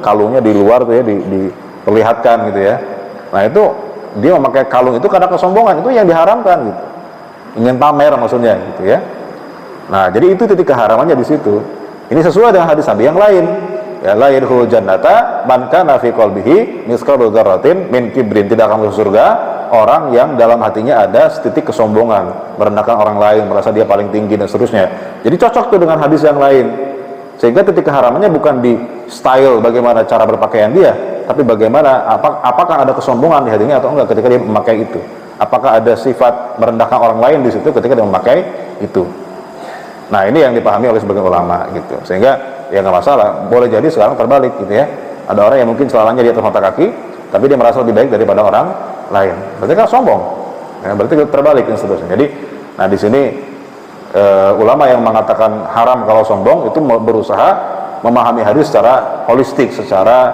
kalungnya di luar tuh ya, diperlihatkan gitu ya. Nah, itu dia memakai kalung itu karena kesombongan, itu yang diharamkan gitu. Ingin pamer maksudnya gitu ya. Nah, jadi itu titik keharamannya di situ. Ini sesuai dengan hadis Nabi yang lain. Ya, la yadkhulul jannata man kana fi qalbihi mithqalu dzarratin min kibrin. Tidak akan masuk surga orang yang dalam hatinya ada setitik kesombongan, merendahkan orang lain, merasa dia paling tinggi dan seterusnya. Jadi cocok tuh dengan hadis yang lain. Sehingga titik keharamannya bukan di style bagaimana cara berpakaian dia, tapi bagaimana apakah ada kesombongan di hatinya atau enggak ketika dia memakai itu. Apakah ada sifat merendahkan orang lain di situ ketika dia memakai itu. Nah, ini yang dipahami oleh sebagian ulama gitu. Sehingga ya nggak masalah. Boleh jadi sekarang terbalik gitu ya. Ada orang yang mungkin celananya di atas mata kaki, tapi dia merasa lebih baik daripada orang lain. Berarti kan sombong. Ya, berarti terbalik dan seterusnya. Jadi, nah di sini ulama yang mengatakan haram kalau sombong itu berusaha memahami hadis secara holistik, secara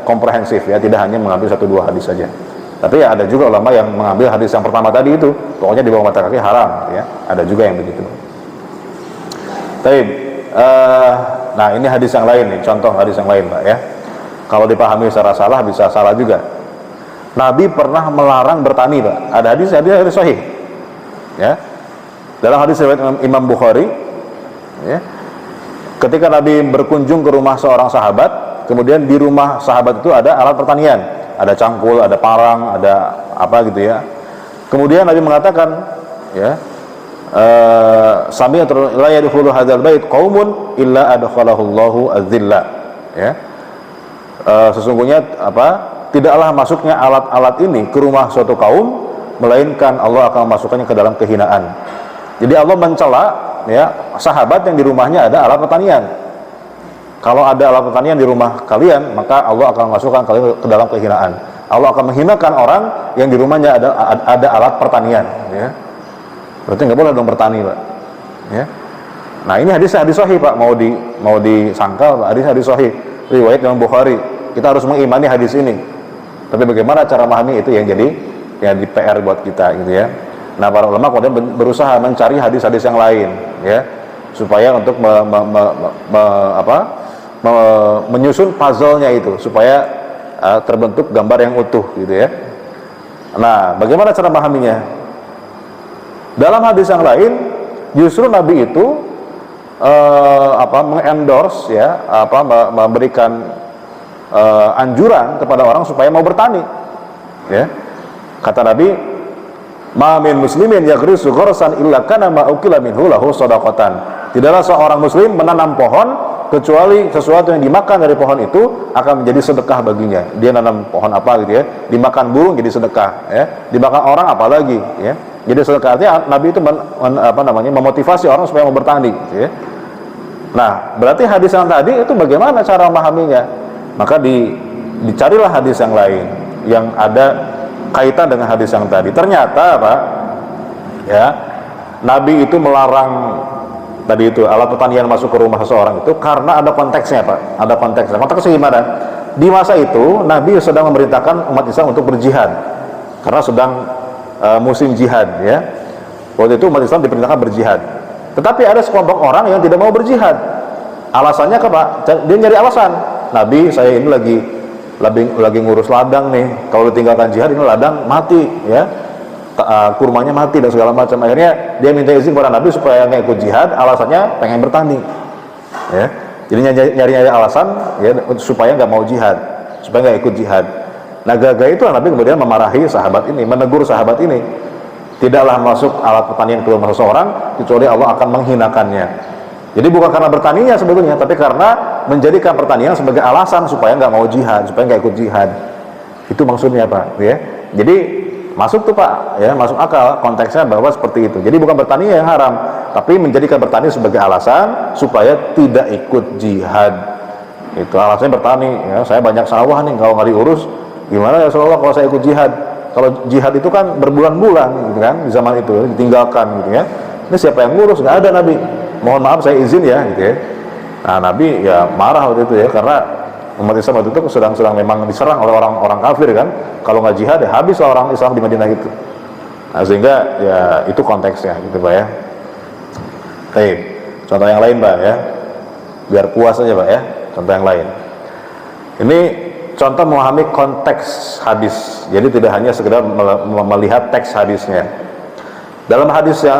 komprehensif ya, tidak hanya mengambil 1-2 hadis saja. Tapi ya ada juga ulama yang mengambil hadis yang pertama tadi itu, pokoknya di bawah mata kaki haram ya. Ada juga yang begitu. Baik, nah ini hadis yang lain nih, contoh hadis yang lain Pak ya. Kalau dipahami secara salah bisa salah juga. Nabi pernah melarang bertani Pak. Ada hadis sahih ya. Dalam hadis riwayat Imam Bukhari ya, ketika Nabi berkunjung ke rumah seorang sahabat, kemudian di rumah sahabat itu ada alat pertanian, ada cangkul, ada parang, ada apa gitu ya. Kemudian Nabi mengatakan ya, sami'tu la yadkhulu hadzal bait qaumun illa adkhalahullahu az-zilla ya. Sesungguhnya tidaklah masuknya alat-alat ini ke rumah suatu kaum melainkan Allah akan memasukkannya ke dalam kehinaan. Jadi Allah mencela ya sahabat yang di rumahnya ada alat pertanian. Kalau ada alat pertanian di rumah kalian, maka Allah akan memasukkan kalian ke dalam kehinaan. Allah akan menghinakan orang yang di rumahnya ada alat pertanian ya. Berarti nggak boleh dong bertani Pak ya. Nah, ini hadis sahih Pak, mau disangkal hadis sahih riwayat Imam Bukhari. Kita harus mengimani hadis ini. Tapi bagaimana cara memahami itu yang jadi PR buat kita gitu ya. Nah, para ulama kemudian berusaha mencari hadis-hadis yang lain ya, supaya untuk menyusun puzzle-nya itu supaya terbentuk gambar yang utuh gitu ya. Nah, bagaimana cara memahaminya? Dalam hadis yang lain justru Nabi itu mengendorse ya, memberikan anjuran kepada orang supaya mau bertani ya. Kata Nabi, ma min muslimin yaghrisu ghorsan illa kana ma ukila minhu lahu shadaqatan. Tidaklah seorang muslim menanam pohon kecuali sesuatu yang dimakan dari pohon itu akan menjadi sedekah baginya. Dia nanam pohon apa gitu ya, dimakan burung jadi sedekah ya, dimakan orang apalagi ya. Jadi sedekah, artinya Nabi itu memotivasi orang supaya mau bertani gitu ya. Nah, berarti hadis yang tadi itu bagaimana cara memahaminya? Maka dicarilah hadis yang lain yang ada kaitan dengan hadis yang tadi. Ternyata Pak, ya, Nabi itu melarang tadi itu alat pertanian masuk ke rumah seseorang itu karena ada konteksnya Pak. Ada konteksnya. Konteksnya gimana? Di masa itu Nabi sedang memerintahkan umat Islam untuk berjihad karena sedang musim jihad, ya. Waktu itu umat Islam diperintahkan berjihad. Tetapi ada sekelompok orang yang tidak mau berjihad. Alasannya apa? Dia nyari alasan. Nabi, saya ini lagi ngurus ladang nih. Kalau ditinggalkan jihad ini ladang mati, ya. Kurmanya mati dan segala macam. Akhirnya dia minta izin kepada Nabi supaya nggak ikut jihad. Alasannya pengen bertani, ya. Jadi nyari alasan, ya, supaya nggak mau jihad, supaya nggak ikut jihad. Nah, gara-gara itu Nabi kemudian memarahi sahabat ini, menegur sahabat ini. Tidaklah masuk alat pertanian ke rumah seseorang kecuali Allah akan menghinakannya. Jadi bukan karena bertaninya sebetulnya, tapi karena menjadikan pertanian sebagai alasan supaya nggak mau jihad, supaya nggak ikut jihad. Itu maksudnya Pak, ya. Jadi masuk tuh Pak, ya, masuk akal konteksnya bahwa seperti itu. Jadi bukan bertani yang haram, tapi menjadikan bertani sebagai alasan supaya tidak ikut jihad. Itu alasannya bertani, ya. Saya banyak sawah nih, kalau nggak diurus gimana ya Rasulullah kalau saya ikut jihad? Kalau jihad itu kan berbulan-bulan gitu kan, di zaman itu ditinggalkan gitu ya. Ini siapa yang ngurus? Nggak ada Nabi. Mohon maaf saya izin ya gitu ya. Nah, Nabi ya marah waktu itu ya, karena umat Islam waktu itu sedang memang diserang oleh orang-orang kafir kan. Kalau nggak jihad ya habis orang Islam di Madinah itu. Nah, sehingga ya itu konteksnya gitu Pak ya. Baik, contoh yang lain Pak ya, biar puas aja Pak ya. Contoh yang lain. Ini contoh memahami konteks hadis. Jadi tidak hanya sekedar melihat teks hadisnya. Dalam hadis yang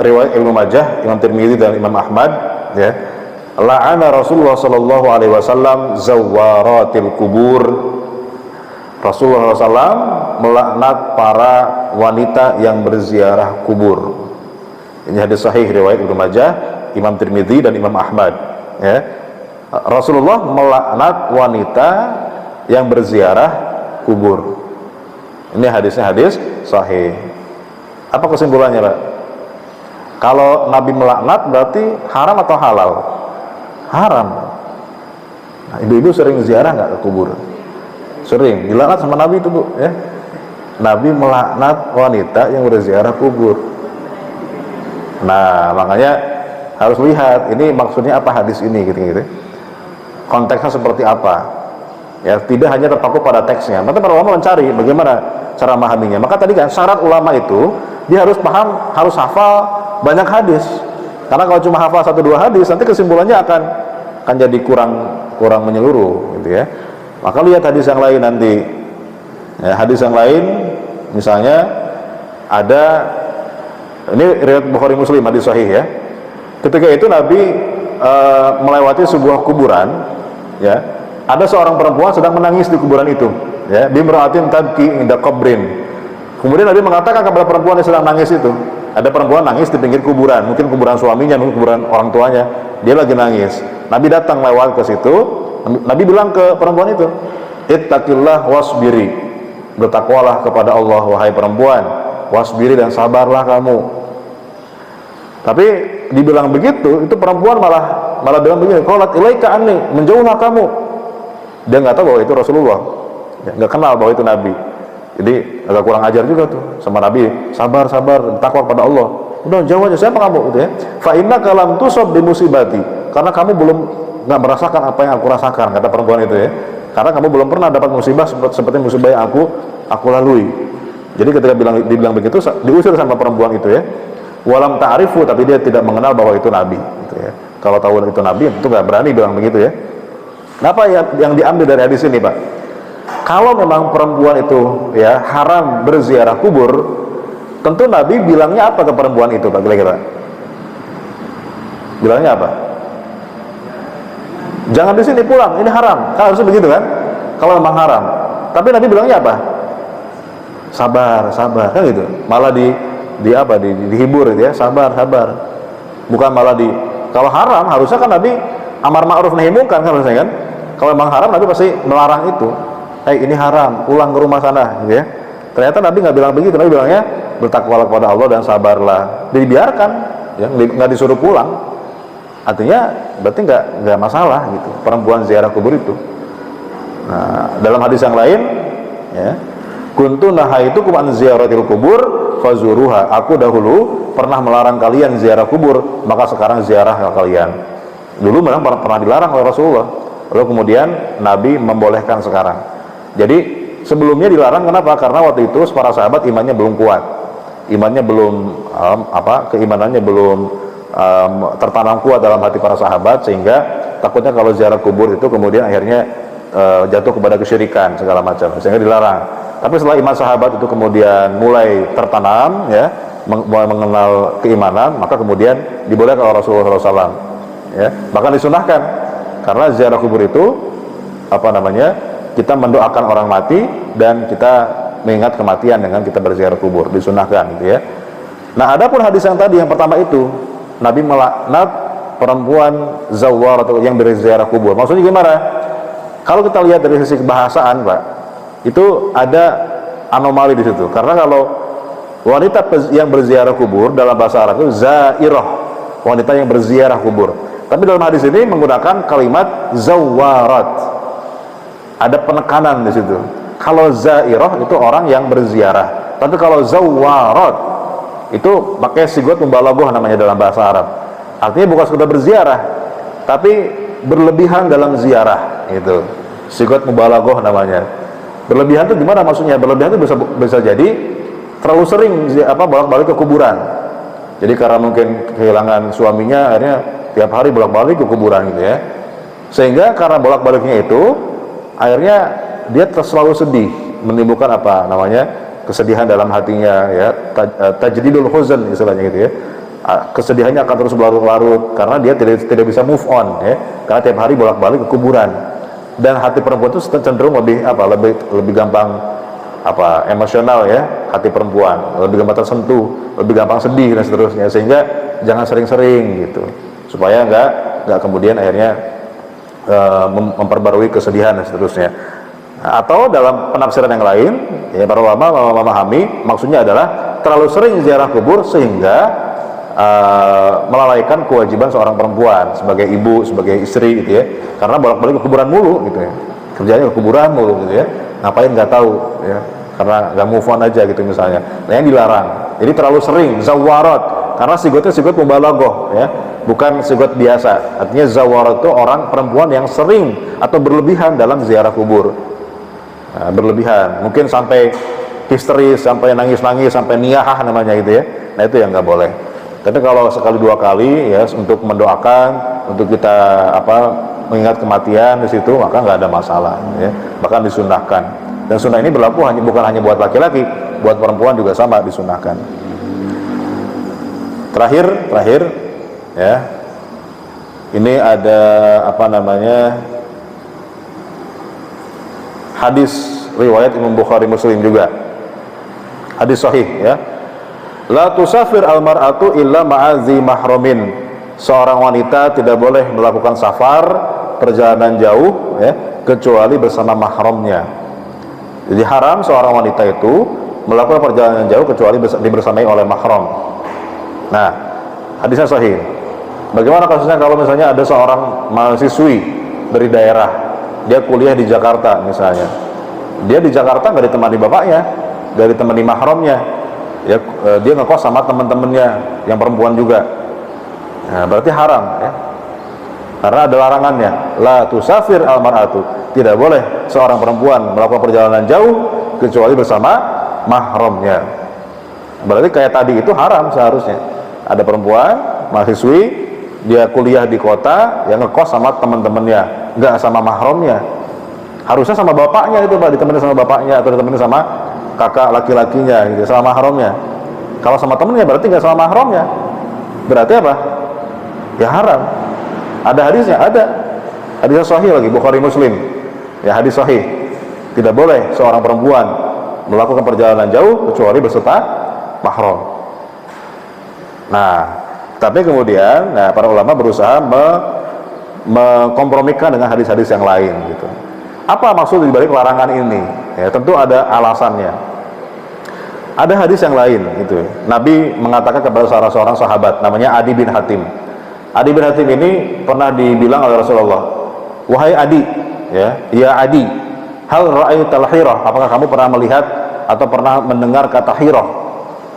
riwayat Ibnu Majah, Imam Tirmidzi dan Imam Ahmad, ya, la'ana Rasulullah sallallahu alaihi wasallam zawaratil kubur. Rasulullah SAW melaknat para wanita yang berziarah kubur. Ini hadis sahih riwayat Ibnu Majah, Imam Tirmidzi dan Imam Ahmad, ya. Rasulullah melaknat wanita yang berziarah kubur. Ini hadisnya hadis sahih. Apa kesimpulannya Pak? Kalau Nabi melaknat berarti haram atau halal? Haram. Nah, ibu-ibu sering ziarah nggak ke kubur? Sering. Dilaknat sama Nabi itu Bu, ya. Nabi melaknat wanita yang berziarah kubur. Nah, makanya harus lihat ini maksudnya apa hadis ini gitu-gitu. Konteksnya seperti apa, ya, tidak hanya terpaku pada teksnya. Maka para ulama mencari bagaimana cara memahaminya. Maka tadi kan syarat ulama itu dia harus paham, harus hafal banyak hadis. Karena kalau cuma hafal 1-2 hadis nanti kesimpulannya akan jadi kurang menyeluruh gitu ya. Maka lihat hadis yang lain nanti, ya, hadis yang lain misalnya ada ini riwayat Bukhari Muslim hadis sahih ya. Ketika itu Nabi melewati sebuah kuburan, ya, ada seorang perempuan sedang menangis di kuburan itu, ya, bimra'atin tabki inda qabrin. Kemudian Nabi mengatakan kepada perempuan yang sedang nangis itu, ada perempuan nangis di pinggir kuburan, mungkin kuburan suaminya, mungkin kuburan orang tuanya, dia lagi nangis. Nabi datang lewat ke situ, Nabi bilang ke perempuan itu, ittaqillah wasbiri, bertakwalah kepada Allah wahai perempuan, wasbiri dan sabarlah kamu. Tapi dibilang begitu, itu perempuan malah bilang begini, qalat ilaika anni, menjauhlah kamu. Dia nggak tahu bahwa itu Rasulullah, ya, nggak kenal bahwa itu Nabi. Jadi agak kurang ajar juga tuh sama Nabi. Sabar, takwa pada Allah. Udah jauh aja, siapa kamu gitu ya. Fa innaka lam tusab bi musibati, karena kamu belum nggak merasakan apa yang aku rasakan, kata perempuan itu ya. Karena kamu belum pernah dapat musibah seperti musibah yang aku lalui. Jadi ketika dibilang begitu, diusir sama perempuan itu ya. Walam ta'rifu, tapi dia tidak mengenal bahwa itu Nabi gitu ya. Kalau tahu itu Nabi itu nggak berani bilang begitu ya. Kenapa yang diambil dari hadis ini Pak? Kalau memang perempuan itu ya haram berziarah kubur, tentu Nabi bilangnya apa ke perempuan itu Pak kira-kira? Bilangnya apa? Jangan di sini, pulang, ini haram. Kan harusnya begitu kan? Kalau memang haram. Tapi Nabi bilangnya apa? Sabar, kan gitu. Malah dihibur gitu ya, sabar. Bukan malah kalau haram harusnya kan Nabi amar ma'ruf nahi munkar kan harusnya kan. Kalau memang haram Nabi pasti melarang itu. Ini haram, pulang ke rumah sana gitu ya. Ternyata Nabi nggak bilang begitu, Nabi bilangnya bertakwalah kepada Allah dan sabarlah. Dibiarkan, ya, nggak disuruh pulang. Artinya berarti nggak masalah gitu perempuan ziarah kubur itu. Nah, dalam hadis yang lain, ya, kuntu nahaitukum an ziyaratil kubur fazuruha. Aku dahulu pernah melarang kalian ziarah kubur, maka sekarang ziarah kalian. Dulu memang pernah dilarang oleh Rasulullah, lalu kemudian Nabi membolehkan sekarang. Jadi sebelumnya dilarang, kenapa? Karena waktu itu para sahabat imannya belum kuat, imannya belum keimanannya belum tertanam kuat dalam hati para sahabat, sehingga takutnya kalau ziarah kubur itu kemudian akhirnya jatuh kepada kesyirikan segala macam, sehingga dilarang. Tapi setelah iman sahabat itu kemudian mulai tertanam, ya, mulai mengenal keimanan, maka kemudian dibolehkan oleh Rasulullah SAW, ya. Bahkan disunahkan, karena ziarah kubur itu kita mendoakan orang mati dan kita mengingat kematian dengan kita berziarah kubur, disunahkan, gitu ya. Nah, adapun hadis yang tadi yang pertama itu, Nabi melaknat perempuan zawar atau yang berziarah kubur. Maksudnya gimana? Kalau kita lihat dari sisi kebahasaan, Pak, itu ada anomali di situ. Karena kalau wanita yang berziarah kubur dalam bahasa Arab itu zairah, wanita yang berziarah kubur. Tapi dalam hadis ini menggunakan kalimat zawarat. Ada penekanan di situ. Kalau zairah itu orang yang berziarah. Tapi kalau zawarat itu pakai sigot mubalaghah namanya dalam bahasa Arab. Artinya bukan sekedar berziarah, tapi berlebihan dalam ziarah, itu sigot mubalaghah namanya. Berlebihan itu gimana maksudnya? Berlebihan itu bisa jadi terlalu sering bolak-balik ke kuburan. Jadi karena mungkin kehilangan suaminya, akhirnya tiap hari bolak-balik ke kuburan, gitu ya. Sehingga karena bolak-baliknya itu, akhirnya dia selalu sedih, menimbulkan kesedihan dalam hatinya, ya, tajdidul huzn istilahnya, gitu ya. Kesedihannya akan terus berlarut-larut karena dia tidak bisa move on, ya, karena tiap hari bolak-balik ke kuburan. Dan hati perempuan itu cenderung lebih gampang emosional, ya, hati perempuan lebih gampang tersentuh, lebih gampang sedih dan seterusnya. Sehingga jangan sering-sering, gitu, supaya nggak kemudian akhirnya memperbarui kesedihan dan seterusnya. Atau dalam penafsiran yang lain, ya, para ulama memahami maksudnya adalah terlalu sering ziarah kubur sehingga melalaikan kewajiban seorang perempuan sebagai ibu, sebagai istri, gitu ya. Karena bolak-balik ke kuburan mulu, gitu ya. Kerjanya ke kuburan mulu, gitu ya. Ngapain nggak tahu, ya. Karena nggak move on aja, gitu misalnya. Nah, yang dilarang. Jadi terlalu sering zawarat, karena sigotnya sigot mubalaghah, ya, bukan sigot biasa. Artinya zawarat itu orang perempuan yang sering atau berlebihan dalam ziarah kubur. Nah, berlebihan, mungkin sampai histeris, sampai nangis-nangis, sampai niyahah namanya, gitu ya. Nah, itu yang nggak boleh. Tapi kalau sekali dua kali, ya, untuk mendoakan, untuk kita mengingat kematian di situ, maka nggak ada masalah, ya. Bahkan disunahkan. Dan sunnah ini berlaku bukan hanya buat laki-laki, buat perempuan juga sama, disunahkan. Terakhir, ya, ini ada hadis riwayat Imam Bukhari Muslim juga, hadis sahih, ya. La tusafir almar'atu illa ma'azi mahramin. Seorang wanita tidak boleh melakukan safar, perjalanan jauh, ya, kecuali bersama mahramnya. Jadi haram seorang wanita itu melakukan perjalanan jauh kecuali dibersamai oleh mahram. Nah, hadisnya sahih. Bagaimana kasusnya kalau misalnya ada seorang mahasiswi dari daerah, dia kuliah di Jakarta misalnya. Dia di Jakarta nggak ditemani bapaknya, nggak ditemani mahramnya. Ya, dia ngekos sama teman-temannya yang perempuan juga. Nah, berarti haram, ya. Karena ada larangannya, la tusafir almar'atu, tidak boleh seorang perempuan melakukan perjalanan jauh kecuali bersama mahramnya. Berarti kayak tadi itu haram seharusnya. Ada perempuan mahasiswi, dia kuliah di kota, yang ngekos sama teman-temannya, nggak sama mahramnya. Harusnya sama bapaknya itu, Pak, ditemani sama bapaknya atau ditemani sama kakak laki-lakinya, gitu, sama mahramnya. Kalau sama temennya berarti nggak sama mahramnya. Berarti apa? Ya haram. Ada hadisnya, ada hadisnya sahih lagi, Bukhari Muslim, ya, hadis sahih. Tidak boleh seorang perempuan melakukan perjalanan jauh kecuali beserta mahram. Nah, tapi kemudian, para ulama berusaha mengkompromikan dengan hadis-hadis yang lain, gitu. Apa maksud dibalik larangan ini? Ya, tentu ada alasannya. Ada hadis yang lain, gitu. Nabi mengatakan kepada salah seorang sahabat, namanya Adi bin Hatim. Adi bin Hatim ini pernah dibilang oleh Rasulullah, wahai Adi, ya Adi, hal ra'aital hirah, apakah kamu pernah melihat atau pernah mendengar kata Hira,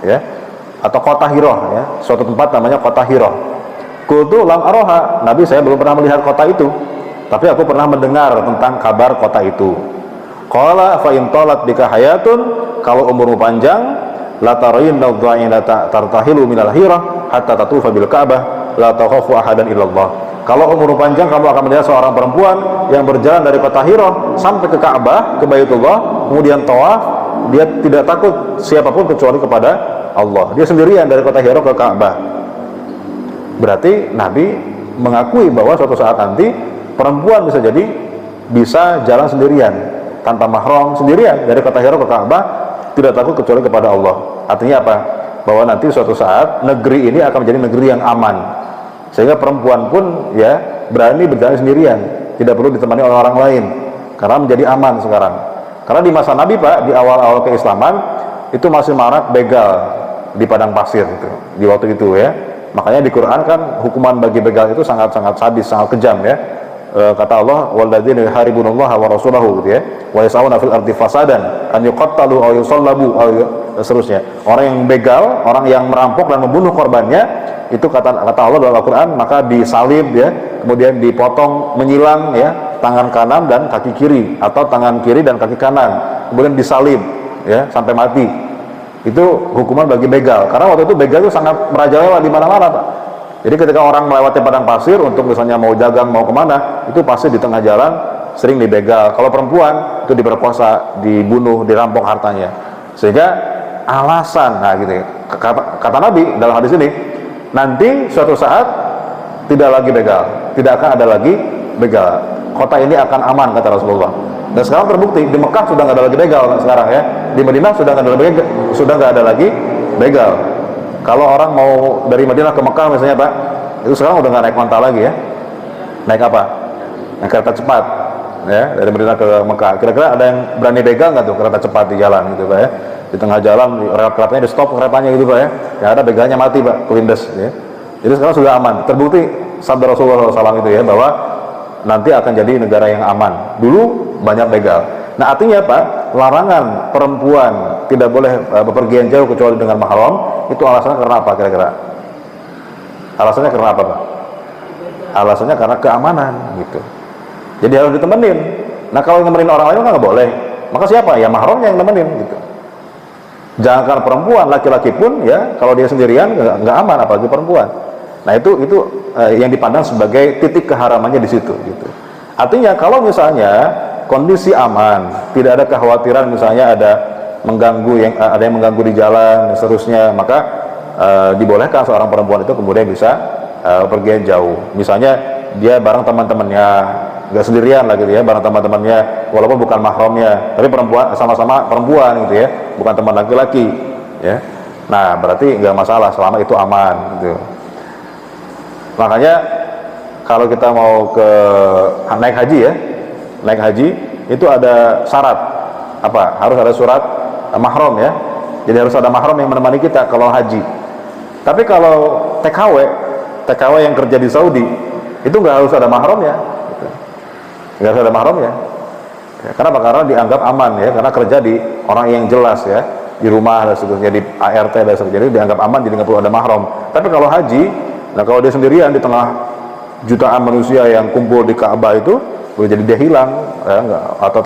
ya, atau kota Hira, ya, suatu tempat namanya kota Hira. Qultu lam aroha, Nabi saya belum pernah melihat kota itu, tapi aku pernah mendengar tentang kabar kota itu. Qala fa in talat bika hayatun, kalau umurmu panjang, la tarayinna dha'ina tartahilu minal Hira hatta tatufa bil Ka'bah la takhafu ahadan illallah. Kalau umurmu panjang, kamu akan melihat seorang perempuan yang berjalan dari kota Hira sampai ke Ka'bah, ke Baitullah, kemudian tawaf, dia tidak takut siapapun kecuali kepada Allah. Dia sendirian dari kota Hira ke Ka'bah. Berarti Nabi mengakui bahwa suatu saat nanti perempuan bisa jalan sendirian tanpa mahram, sendirian dari kota Hira ke Ka'bah, tidak takut kecuali kepada Allah. Artinya apa? Bahwa nanti suatu saat negeri ini akan menjadi negeri yang aman, sehingga perempuan pun ya berani berjalan sendirian, tidak perlu ditemani oleh orang lain, karena menjadi aman sekarang. Karena di masa Nabi, Pak, di awal-awal keislaman itu masih marak begal di padang pasir gitu, di waktu itu ya. Makanya di Quran kan hukuman bagi begal itu sangat-sangat sadis, sangat kejam ya. Kata Allah, walladzina yuharibunallaha wa rasulahu gitu ya, wa yas'auna fil ardi fasadan an yuqattalu aw yusallabu aw seterusnya. Orang yang begal, orang yang merampok dan membunuh korbannya, itu kata Allah dalam Al-Quran, maka disalib ya, kemudian dipotong menyilang ya tangan kanan dan kaki kiri, atau tangan kiri dan kaki kanan, kemudian disalib ya sampai mati. Itu hukuman bagi begal, karena waktu itu begal itu sangat merajalela di mana-mana, Pak. Jadi ketika orang melewati padang pasir untuk misalnya mau dagang, mau kemana, itu pasti di tengah jalan sering dibegal. Kalau perempuan itu diperkosa, dibunuh, dirampok hartanya. Sehingga alasan, nah gitu ya, kata Nabi dalam hadis ini, nanti suatu saat tidak lagi begal, tidak akan ada lagi begal. Kota ini akan aman, kata Rasulullah. Dan sekarang terbukti di Mekah sudah nggak ada lagi begal sekarang ya. Di Madinah sudah nggak ada lagi begal. Kalau orang mau dari Madinah ke Mekah misalnya, Pak, itu sekarang udah nggak naik onta lagi ya. Naik apa? Naik kereta cepat ya, dari Madinah ke Mekah. Kira-kira ada yang berani begal nggak tuh kereta cepat di jalan gitu, Pak ya? Di tengah jalan rel keretanya di stop keretanya gitu, Pak ya. Yang ada begalnya mati, Pak, kelindes ya. Jadi sekarang sudah aman. Terbukti sabda Rasulullah SAW itu ya, bahwa nanti akan jadi negara yang aman. Dulu banyak begal. Nah, artinya Pak, larangan perempuan tidak boleh bepergian jauh kecuali dengan mahram, itu alasannya karena apa kira-kira? Alasannya karena apa, Pak? Alasannya karena keamanan gitu. Jadi harus ditemenin. Nah, kalau nemenin orang lain kan nggak boleh. Maka siapa? Ya mahramnya yang nemenin gitu. Jangankan perempuan, laki-laki pun ya kalau dia sendirian nggak aman, apalagi perempuan. Nah, itu yang dipandang sebagai titik keharamannya di situ gitu. Artinya kalau misalnya kondisi aman, tidak ada kekhawatiran misalnya ada yang mengganggu di jalan dan seterusnya, maka dibolehkan seorang perempuan itu kemudian bisa pergi jauh. Misalnya dia bareng teman-temannya, nggak sendirian lah gitu ya, bareng teman-temannya, walaupun bukan mahramnya, tapi perempuan, sama-sama perempuan gitu ya, bukan teman laki-laki ya. Nah, berarti nggak masalah selama itu aman gitu. Makanya kalau kita mau naik haji ya, naik haji itu ada syarat apa? Harus ada surat mahram ya. Jadi harus ada mahram yang menemani kita kalau haji. Tapi kalau TKW yang kerja di Saudi itu nggak harus ada mahram ya. Nggak harus ada mahram ya. Kenapa? Karena dianggap aman ya, karena kerja di orang yang jelas ya, di rumah dan seterusnya, di ART dan seterusnya, jadi dianggap aman, jadi nggak perlu ada mahram. Tapi kalau haji, nah kalau dia sendirian di tengah jutaan manusia yang kumpul di Ka'bah itu, boleh jadi dia hilang ya, atau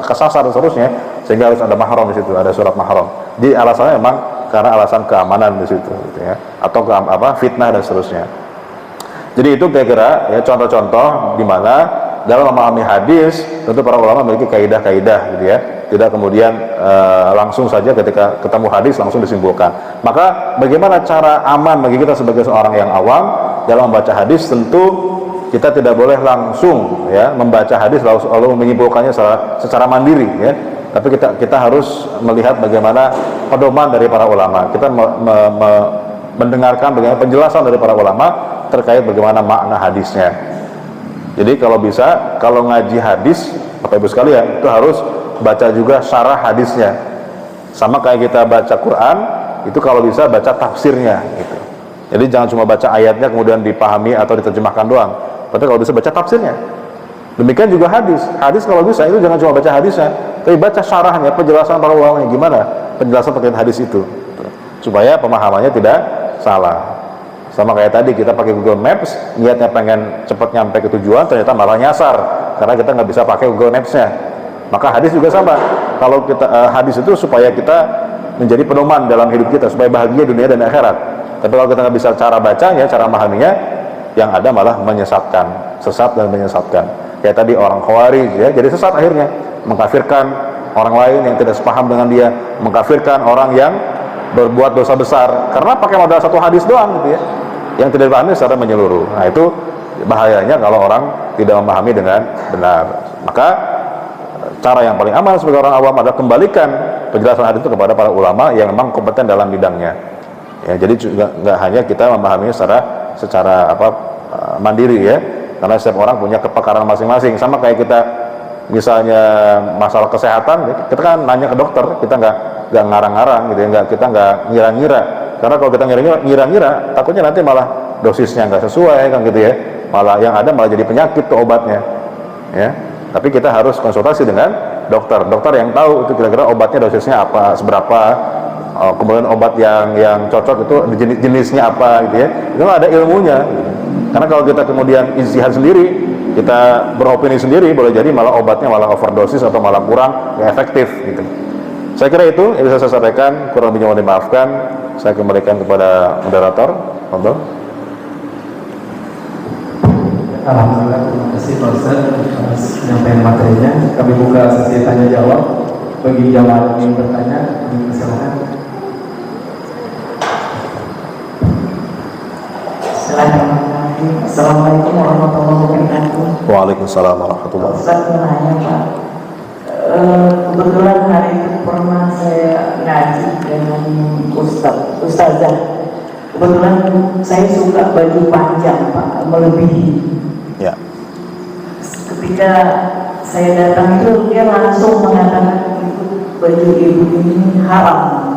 kesasar dan seterusnya, sehingga harus ada mahram di situ, ada surat mahram. Jadi alasannya memang karena alasan keamanan di situ gitu ya, atau fitnah dan seterusnya. Jadi itu kira-kira ya contoh-contoh di mana dalam memahami hadis tentu para ulama memiliki kaidah-kaidah gitu ya, tidak kemudian langsung saja ketika ketemu hadis langsung disimpulkan. Maka bagaimana cara aman bagi kita sebagai seorang yang awam dalam membaca hadis? Tentu kita tidak boleh langsung ya membaca hadis lalu menyimpulkannya secara mandiri ya, tapi kita harus melihat bagaimana pedoman dari para ulama. Kita mendengarkan bagaimana penjelasan dari para ulama terkait bagaimana makna hadisnya. Jadi kalau bisa, kalau ngaji hadis, Bapak Ibu sekalian, itu harus baca juga syarah hadisnya. Sama kayak kita baca Quran, itu kalau bisa baca tafsirnya gitu. Jadi jangan cuma baca ayatnya kemudian dipahami atau diterjemahkan doang, tapi kalau bisa baca tafsirnya. Demikian juga hadis. Hadis kalau bisa itu jangan cuma baca hadisnya, tapi baca syarahnya, penjelasan para ulama gimana penjelasan terkait hadis itu, supaya pemahamannya tidak salah. Sama kayak tadi kita pakai Google Maps, niatnya pengen cepat nyampe ke tujuan, ternyata malah nyasar karena kita nggak bisa pakai Google Maps-nya. Maka hadis juga sama. Kalau kita hadis itu supaya kita menjadi pedoman dalam hidup kita, supaya bahagia dunia dan akhirat. Tapi kalau kita nggak bisa cara bacanya, cara memahaminya, yang ada malah menyesatkan, sesat dan menyesatkan. Kayak tadi orang Khawarij ya, jadi sesat akhirnya, mengkafirkan orang lain yang tidak sepaham dengan dia, mengkafirkan orang yang berbuat dosa besar karena pakai modal satu hadis doang gitu ya, yang tidak dipahami secara menyeluruh. Nah itu bahayanya kalau orang tidak memahami dengan benar. Maka cara yang paling aman sebagai orang awam adalah kembalikan penjelasan hadis itu kepada para ulama yang memang kompeten dalam bidangnya. Ya, jadi juga nggak hanya kita memahaminya secara mandiri ya, karena setiap orang punya kepakaran masing-masing. Sama kayak kita misalnya masalah kesehatan, kita kan nanya ke dokter, kita nggak ngarang-ngarang gitu ya, kita nggak ngira-ngira. Karena kalau kita ngira-ngira, takutnya nanti malah dosisnya nggak sesuai kan gitu ya, malah yang ada malah jadi penyakit tuh obatnya ya. Tapi kita harus konsultasi dengan dokter yang tahu itu kira-kira obatnya dosisnya apa, seberapa, kemudian obat yang cocok itu jenisnya apa gitu ya, itu ada ilmunya. Karena kalau kita kemudian ijtihad sendiri, kita beropini sendiri, boleh jadi malah obatnya malah overdosis atau malah kurang efektif gitu. Saya kira itu yang bisa saya sampaikan, kurang lebihnya mohon dimaafkan. Saya kembalikan kepada moderator. Monggo. Alhamdulillah, terima kasih Pak Ustaz atas penyampaian materinya. Kami buka sesi tanya jawab. Bagi jamaah yang ingin bertanya, kami persilakan. Assalamualaikum warahmatullahi wabarakatuh. Waalaikumsalam warahmatullahi wabarakatuh. Ustaz mau nanya Pak, kebetulan hari itu pernah saya ngaji dengan ustazah. Kebetulan saya suka baju panjang Pak, melebihi. Ya. Ketika saya datang itu dia langsung mengatakan itu baju ibu ini haram.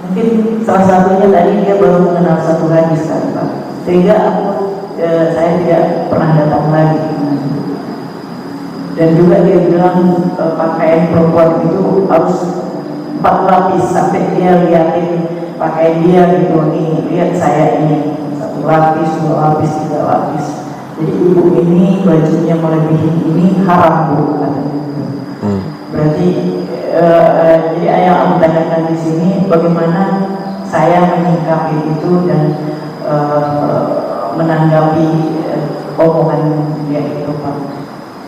Mungkin salah satunya tadi dia baru mengenal satu hadis kan Pak, sehingga saya tidak pernah datang lagi. Dan juga dia bilang pakaian perempuan itu harus 4 lapis sampai dia lihatin pakaian dia gitu, nih lihat saya ini 1 lapis, 2 lapis, 3 lapis. Jadi ibu ini bajunya melebihi ini haram Bu katanya. Berarti jadi yang aku tanyakan di sini bagaimana saya menyikapi itu dan menanggapi omongan dia itu Pak.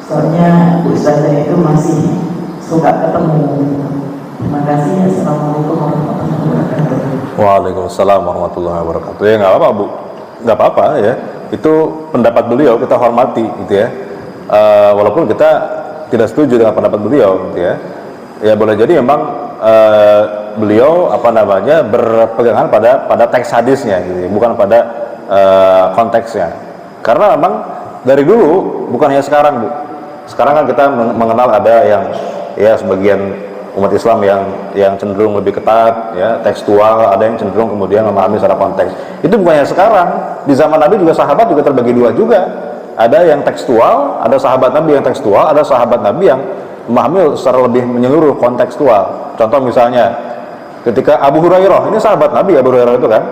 Soalnya Bu Ustazah itu masih suka ketemu. Terima kasih. Assalamualaikum warahmatullahi wabarakatuh. Waalaikumsalam warahmatullahi wabarakatuh. Ya nggak apa-apa Bu, nggak apa-apa ya. Itu pendapat beliau, kita hormati gitu ya. Walaupun kita tidak setuju dengan pendapat beliau gitu ya. Ya boleh jadi memang beliau berpegangan pada teks hadisnya gitu ya, bukan pada konteksnya. Karena memang dari dulu, bukan hanya sekarang Bu. Sekarang kan kita mengenal ada yang ya sebagian umat Islam yang cenderung lebih ketat ya, tekstual, ada yang cenderung kemudian memahami secara konteks. Itu bukan hanya sekarang. Di zaman Nabi juga sahabat juga terbagi dua juga. Ada yang tekstual, ada sahabat Nabi yang tekstual, ada sahabat Nabi yang memahami secara lebih menyeluruh kontekstual. Contoh misalnya ketika Abu Hurairah, ini sahabat Nabi Abu Hurairah itu kan,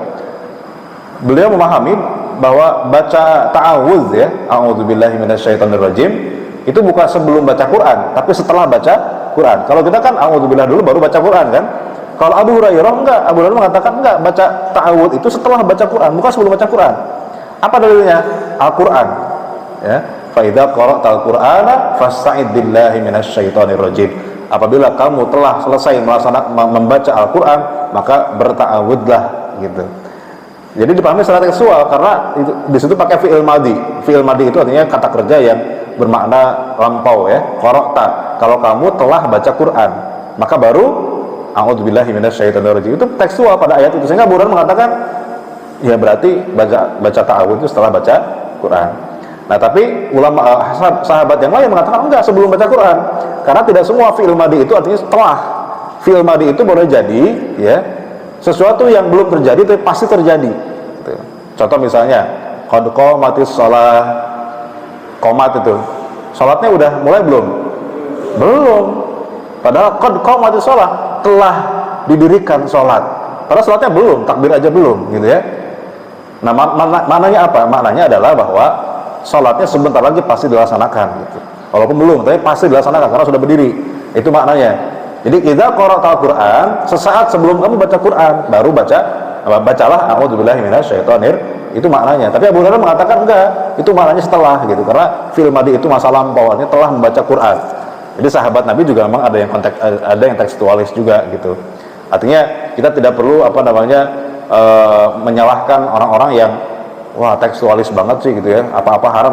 beliau memahami bahwa baca ta'awudz ya, a'udzubillahi minasyaitonirrajim, itu bukan sebelum baca Quran, tapi setelah baca Quran. Kalau kita kan a'udzubillah dulu baru baca Quran kan. Kalau Abu Hurairah enggak, Abu Hurairah mengatakan enggak, baca ta'awudz itu setelah baca Quran, bukan sebelum baca Quran. Apa dalilnya? Al-Quran ya. Fa idza qara'tal Qur'ana fasta'id billahi minasyaitonirrajim. Apabila kamu telah selesai membaca Al-Quran, maka berta'awudlah gitu. Jadi dipahami secara tekstual karena di situ pakai fi'il madhi. Fi'il madhi itu artinya kata kerja yang bermakna lampau ya. Qara'ta, kalau kamu telah baca Quran, maka baru a'udzubillahi minasyaitonirrajim. Itu tekstual pada ayat itu. Sehingga Abu Hurairah mengatakan ya berarti baca ta'awudz itu setelah baca Quran. Nah, tapi ulama sahabat yang lain mengatakan enggak, sebelum baca Quran. Karena tidak semua fi'il madhi itu artinya setelah. Fi'il madhi itu boleh jadi ya sesuatu yang belum terjadi tapi pasti terjadi. Contoh misalnya qad qamatis shalah, qomat itu salatnya udah mulai belum? Belum. Padahal qad qamatis shalah, telah didirikan sholat. Padahal sholatnya belum, takbir aja belum, gitu ya. Nah, maknanya apa? Maknanya adalah bahwa sholatnya sebentar lagi pasti dilaksanakan, gitu. Walaupun belum, tapi pasti dilaksanakan karena sudah berdiri. Itu maknanya. Jadi idza qara'tal Qur'an, sesaat sebelum kamu baca Quran, baru bacalah a'udzubillahi minasyaitonir. Itu maknanya. Tapi Abu Hurairah mengatakan enggak, itu maknanya setelah, gitu. Karena fil madi itu masa lampau, artinya telah membaca Quran. Jadi sahabat Nabi juga memang ada yang tekstualis juga, gitu. Artinya kita tidak perlu menyalahkan orang-orang yang wah tekstualis banget sih, gitu ya. Apa-apa haram,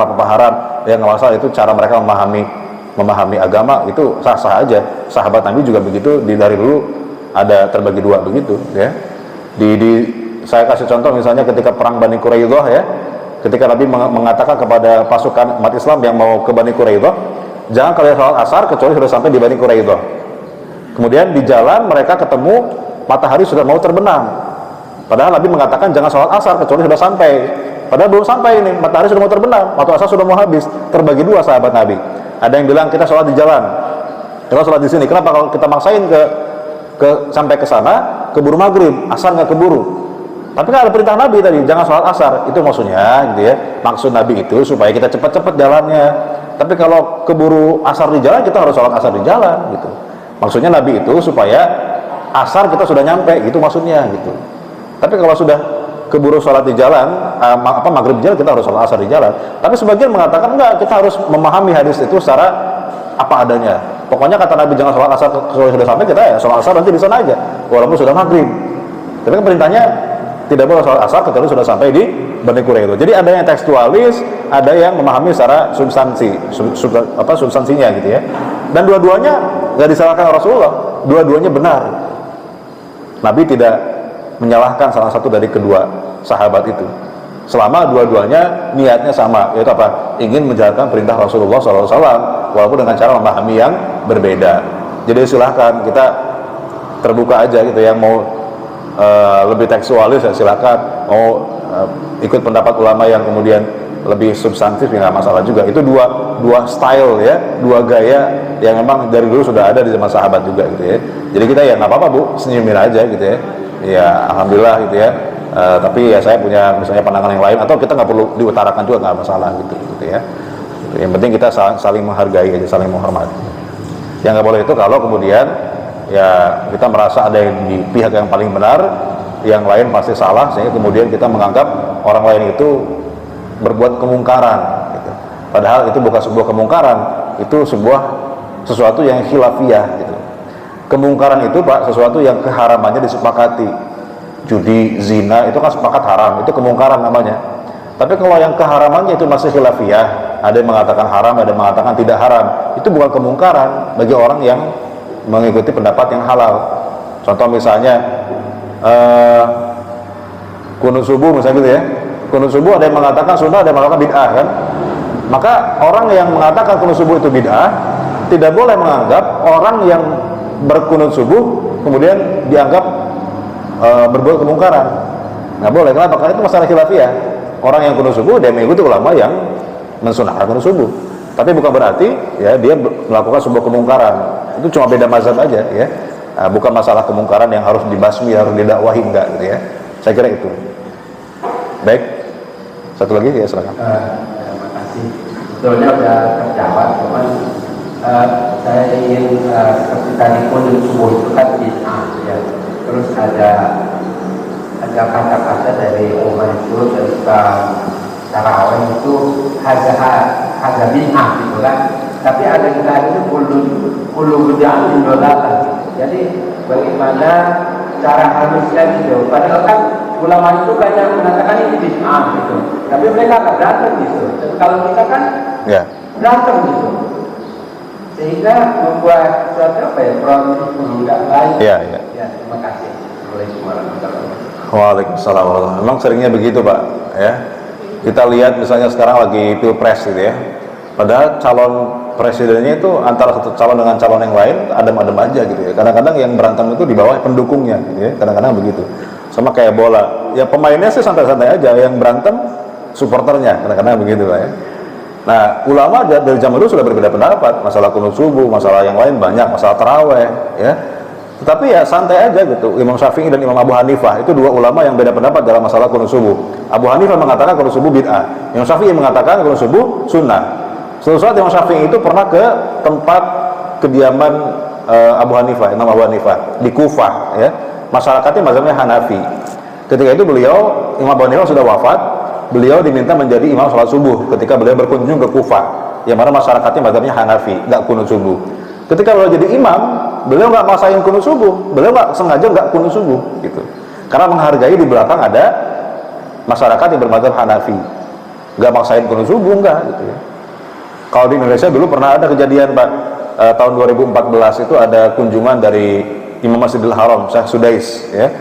ya nggak masalah, itu cara mereka memahami agama, itu sah-sah aja. Sahabat Nabi juga begitu, dari dulu ada terbagi dua begitu, ya. Saya kasih contoh misalnya ketika perang Bani Quraidah, ya. Ketika Nabi mengatakan kepada pasukan umat Islam yang mau ke Bani Quraidah, jangan kalian sholat asar kecuali sudah sampai di Bani Quraidah. Kemudian di jalan mereka ketemu matahari sudah mau terbenam. Padahal Nabi mengatakan jangan sholat asar kecuali sudah sampai. Padahal belum sampai ini, matahari sudah mau terbenam, waktu asar sudah mau habis. Terbagi dua sahabat Nabi. Ada yang bilang kita sholat di jalan, kita sholat di sini. Kenapa kalau kita maksain sampai ke sana keburu maghrib, asar nggak keburu. Tapi kan ada perintah Nabi tadi, jangan sholat asar. Itu maksudnya, gitu ya. Maksud Nabi itu supaya kita cepat-cepat jalannya. Tapi kalau keburu asar di jalan, kita harus sholat asar di jalan, gitu. Maksudnya Nabi itu supaya asar kita sudah nyampe, gitu maksudnya, gitu. Tapi kalau sudah keburu sholat di jalan, maghrib di jalan, kita harus sholat asar di jalan. Tapi sebagian mengatakan enggak, kita harus memahami hadis itu secara apa adanya. Pokoknya kata Nabi jangan sholat asar kalau sudah sampai, kita ya sholat asar nanti di sana aja, walaupun sudah maghrib. Tapi kan perintahnya tidak boleh sholat asar kecuali sudah sampai di Bani Quraidah. Jadi ada yang tekstualis, ada yang memahami secara substansinya, gitu ya. Dan dua-duanya nggak disalahkan Rasulullah, dua-duanya benar. Nabi tidak menyalahkan salah satu dari kedua sahabat itu, selama dua-duanya niatnya sama, yaitu apa? Ingin menjalankan perintah Rasulullah SAW, walaupun dengan cara memahami yang berbeda. Jadi silahkan, kita terbuka aja, gitu. Yang mau lebih tekstualis ya silahkan, mau ikut pendapat ulama yang kemudian lebih substantif ya nggak masalah juga. Itu dua style, ya, dua gaya yang memang dari dulu sudah ada di zaman sahabat juga, gitu ya. Jadi kita ya nggak apa-apa Bu, senyumin aja, gitu ya. Ya alhamdulillah, gitu ya. Tapi ya saya punya misalnya pandangan yang lain, atau kita nggak perlu diutarakan juga, nggak masalah, gitu ya. Yang penting kita saling menghargai aja, saling menghormati. Yang nggak boleh itu kalau kemudian ya kita merasa ada yang di pihak yang paling benar, yang lain pasti salah, sehingga kemudian kita menganggap orang lain itu berbuat kemungkaran, gitu. Padahal itu bukan sebuah kemungkaran, itu sesuatu yang khilafiyah, gitu. Kemungkaran itu Pak, sesuatu yang keharamannya disepakati. Judi, zina itu kan sepakat haram, itu kemungkaran namanya. Tapi kalau yang keharamannya itu masih khilafiyah, ada yang mengatakan haram, ada yang mengatakan tidak haram, itu bukan kemungkaran bagi orang yang mengikuti pendapat yang halal. Contoh misalnya kunut subuh misalnya, gitu ya. Kunut subuh ada yang mengatakan sunnah, ada yang mengatakan bid'ah, kan. Maka orang yang mengatakan kunut subuh itu bid'ah tidak boleh menganggap orang yang berkunut subuh kemudian dianggap berbuat kemungkaran. Nggak boleh. Kenapa? Karena itu masalah khilafiyah. Orang yang kunut subuh dia mengikuti ulama yang mensunahkan kunut subuh, tapi bukan berarti ya dia melakukan sebuah kemungkaran. Itu cuma beda mazhab aja, ya. Bukan masalah kemungkaran yang harus dibasmi, harus didakwahi, enggak, gitu ya. Saya kira itu. Baik, satu lagi ya, silakan. Terima kasih. Sebetulnya sudah terjawab, cuman saya ingin seperti tadi kunut subuh itu kan bid'ah, ya. Terus ada kata-kata dari Umar itu tentang tarawih itu haza bid'ah, gitu kan. Tapi ada juga itu kullu bid'atin dhalalaah. Jadi bagaimana cara harusnya, gitu. Padahal kan ulama itu banyak mengatakan ini bid'ah, gitu. Tapi mereka nggak berantem, gitu. Dan kalau kita kan berantem, gitu. Sehingga membuat suatu proses nggak baik. Ya, terima kasih. Assalamualaikum warahmatullahi wabarakatuh. Waalaikumsalam warahmatullahi wabarakatuh. Memang seringnya begitu Pak, ya. Kita lihat misalnya sekarang lagi pilpres, gitu ya. Padahal calon presidennya itu antara satu calon dengan calon yang lain adem-adem aja, gitu ya. Kadang-kadang yang berantem itu di bawah pendukungnya, gitu ya. Kadang-kadang begitu. Sama kayak bola, ya pemainnya sih santai-santai aja, yang berantem supporternya, kadang-kadang begitu Pak, ya. Nah, ulama dari zaman dulu sudah berbeda pendapat, masalah kunut subuh, masalah yang lain banyak, masalah taraweh, ya. Tetapi ya santai aja gitu. Imam Syafi'i dan Imam Abu Hanifah itu dua ulama yang beda pendapat dalam masalah kunut subuh. Abu Hanifah mengatakan kunut subuh bid'ah. Imam Syafi'i mengatakan kunut subuh sunnah. Suatu saat Imam Syafi'i itu pernah ke tempat kediaman Abu Hanifah, Imam Abu Hanifah di Kufah, ya. Masyarakatnya mazhabnya Hanafi. Ketika itu Imam Abu Hanifah sudah wafat. Beliau diminta menjadi imam sholat subuh ketika beliau berkunjung ke Kufah, yang mana masyarakatnya mazhabnya Hanafi, nggak kunut subuh. Ketika beliau jadi imam, beliau nggak maksain kunut subuh, beliau nggak sengaja nggak kunut subuh, gitu. Karena menghargai di belakang ada masyarakat yang bermadzhab Hanafi, nggak maksain kunut subuh, nggak, gitu ya. Kalau di Indonesia dulu pernah ada kejadian, Pak, tahun 2014 itu ada kunjungan dari Imam Masjidil Haram, Syekh Sudais, ya.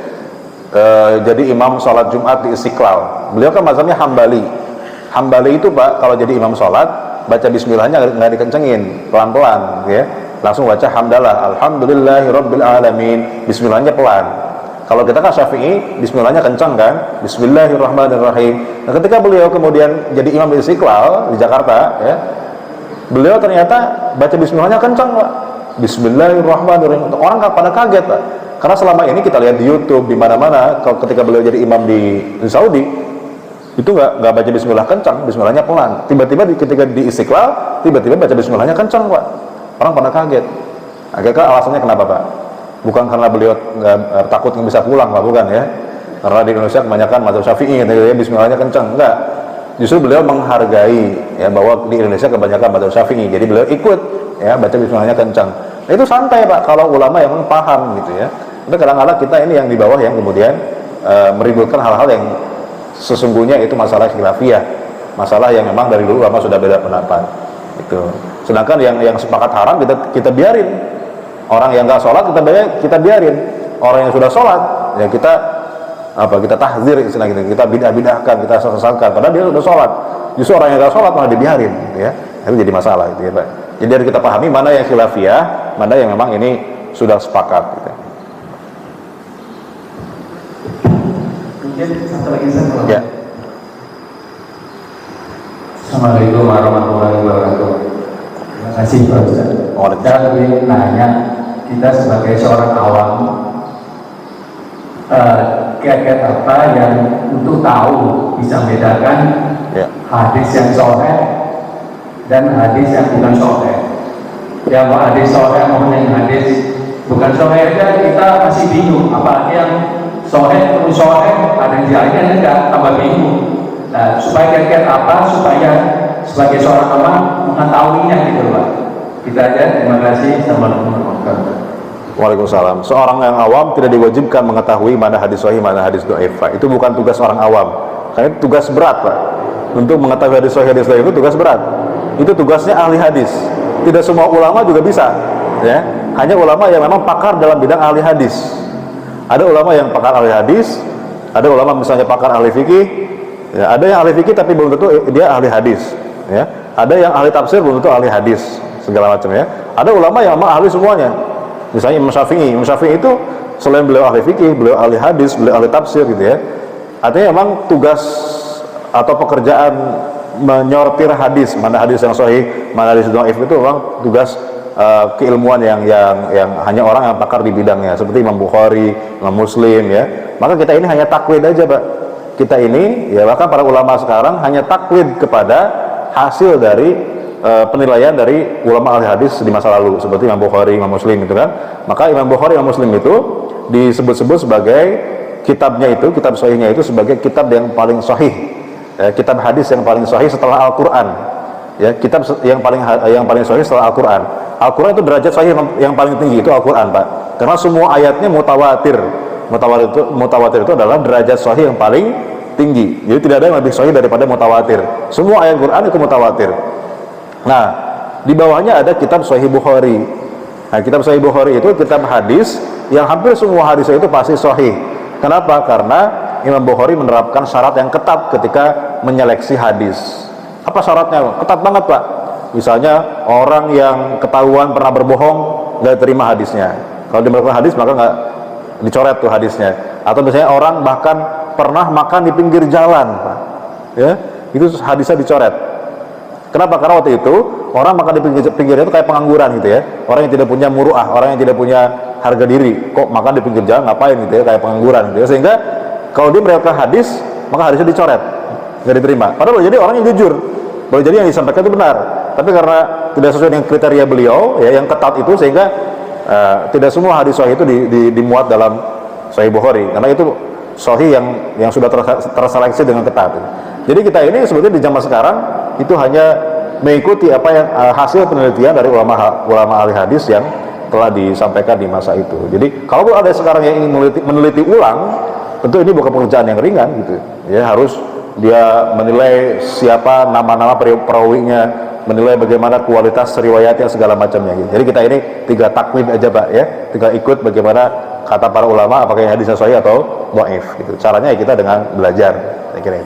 Jadi imam sholat Jumat di Istiqlal. Beliau kan mazhabnya Hambali. Hambali itu, Pak, kalau jadi imam sholat baca bismillahnya nggak dikencengin, pelan-pelan, ya. Langsung baca hamdalah, alhamdulillahirabbil alamin. Bismillahnya pelan. Kalau kita kan Syafi'i, bismillahnya kencang kan, bismillahirrahmanirrahim. Nah, ketika beliau kemudian jadi imam di Istiqlal di Jakarta, ya, beliau ternyata baca bismillahnya kencang, Pak. Bismillahirrahmanirrahim. Orang pada kaget, Pak. Karena selama ini kita lihat di YouTube di mana-mana, kalau ketika beliau jadi imam di Saudi, itu nggak baca bismillah kencang, bismillahnya pelan. Tiba-tiba ketika di Istiqlal, tiba-tiba baca bismillahnya kencang, Pak. Orang pada kaget. Akhirnya alasannya kenapa, Pak? Bukan karena beliau takut nggak bisa pulang, Pak, bukan, ya? Karena di Indonesia kebanyakan mazhab Syafi'i, gitu ya, bismillahnya kencang, enggak. Justru beliau menghargai, ya, bahwa di Indonesia kebanyakan mazhab Syafi'i, jadi beliau ikut, ya, baca bismillahnya kencang. Nah, itu santai, Pak, kalau ulama yang paham, gitu ya. Tapi kadang-kadang kita ini yang di bawah yang kemudian merimbulkan hal-hal yang sesungguhnya itu masalah khilafiyah, masalah yang memang dari dulu ulama sudah beda pendapat. Itu. Sedangkan yang sepakat haram kita biarin. Orang yang nggak sholat kita biarin. Orang yang sudah sholat ya kita tahzir, istilah gitu. Kita bid'ah-bid'ahkan, kita sesalkan. Padahal dia sudah sholat. Justru orang yang nggak sholat malah dibiarin, gitu ya. Itu jadi masalah, gitu ya, Pak. Jadi harus kita pahami mana yang khilafiyah, mana yang memang ini sudah sepakat, gitu. Satu lagi saya Ya. Assalamualaikum warahmatullahi wabarakatuh. Terima kasih, Pak Ustaz. Saya ingin nanya, kita sebagai seorang awam, kiat-kiat apa yang untuk tahu bisa membedakan hadis yang sahih dan hadis yang bukan sahih? Yang hadis sahih maupun yang hadis bukan sahih aja kita masih bingung, apalagi yang sahih atau sahih ada yang jalannya enggak, tambah bingung. Nah, supaya kiat-kiat apa supaya sebagai seorang awam mengetahuinya, gitu, Pak. Kita aja, terima kasih. Assalamualaikum warahmatullahi wabarakatuh. Waalaikumsalam. Seorang yang awam tidak diwajibkan mengetahui mana hadis sahih, mana hadis dhaif, Pak. Itu bukan tugas orang awam. Karena itu tugas berat, Pak. Untuk mengetahui hadis sahih, hadis dhaif itu tugas berat. Itu tugasnya ahli hadis. Tidak semua ulama juga bisa, ya. Hanya ulama yang memang pakar dalam bidang ahli hadis. Ada ulama yang pakar ahli hadis, ada ulama misalnya pakar ahli fikih, ya, ada yang ahli fikih tapi belum tentu dia ahli hadis, ya. Ada yang ahli tafsir belum tentu ahli hadis, segala macam, ya. Ada ulama yang memang ahli semuanya. Misalnya Imam Syafi'i itu selain beliau ahli fikih, beliau ahli hadis, beliau ahli tafsir, gitu ya. Artinya memang tugas atau pekerjaan menyortir hadis, mana hadis yang sahih, mana hadis dhaif, itu memang tugas keilmuan yang hanya orang yang pakar di bidangnya, seperti Imam Bukhari, Imam Muslim, ya. Maka kita ini hanya taklid aja, Pak. Kita ini, ya, bahkan para ulama sekarang hanya taklid kepada hasil dari penilaian dari ulama ahli hadis di masa lalu, seperti Imam Bukhari, Imam Muslim, itu kan. Maka Imam Bukhari, Imam Muslim itu disebut-sebut sebagai kitabnya itu, kitab sahihnya itu sebagai kitab yang paling sahih, ya, kitab hadis yang paling sahih setelah Al-Quran, ya, kitab yang paling sahih setelah Al-Quran. Al-Quran itu derajat sahih yang paling tinggi, itu Al-Quran, Pak. Karena semua ayatnya mutawatir. Mutawatir itu adalah derajat sahih yang paling tinggi. Jadi tidak ada yang lebih sahih daripada mutawatir. Semua ayat Quran itu mutawatir. Nah, di bawahnya ada kitab Sahih Bukhari. Nah, kitab Sahih Bukhari itu kitab hadis yang hampir semua hadisnya itu pasti sahih. Kenapa? Karena Imam Bukhari menerapkan syarat yang ketat ketika menyeleksi hadis. Apa syaratnya? Ketat banget, Pak. Misalnya orang yang ketahuan pernah berbohong, nggak terima hadisnya. Kalau dia melakukan hadis maka nggak dicoret tuh hadisnya. Atau misalnya orang bahkan pernah makan di pinggir jalan, Pak, ya, itu hadisnya dicoret. Kenapa? Karena waktu itu orang makan di pinggir itu kayak pengangguran gitu ya. Orang yang tidak punya muruah, orang yang tidak punya harga diri, kok makan di pinggir jalan ngapain gitu ya, kayak pengangguran gitu ya. Sehingga kalau dia meriwayatkan hadis, maka hadisnya dicoret, nggak diterima. Padahal boleh jadi orang yang jujur, boleh jadi yang disampaikan itu benar, tapi karena tidak sesuai dengan kriteria beliau ya, yang ketat itu, sehingga tidak semua hadis sahih itu dimuat dalam Sahih Bukhari, karena itu sahih yang sudah terseleksi dengan ketat. Jadi kita ini sebetulnya di zaman sekarang itu hanya mengikuti apa yang hasil penelitian dari ulama ahli hadis yang telah disampaikan di masa itu. Jadi kalau ada sekarang yang ingin meneliti ulang, tentu ini bukan pekerjaan yang ringan gitu ya. Harus dia menilai siapa nama-nama perawinya, menilai bagaimana kualitas riwayatnya, segala macamnya gitu. Jadi kita ini tinggal taklid aja Pak ya, tinggal ikut bagaimana kata para ulama, apakah yang hadisnya sahih atau dhaif gitu. Caranya ya kita dengan belajar, saya kira.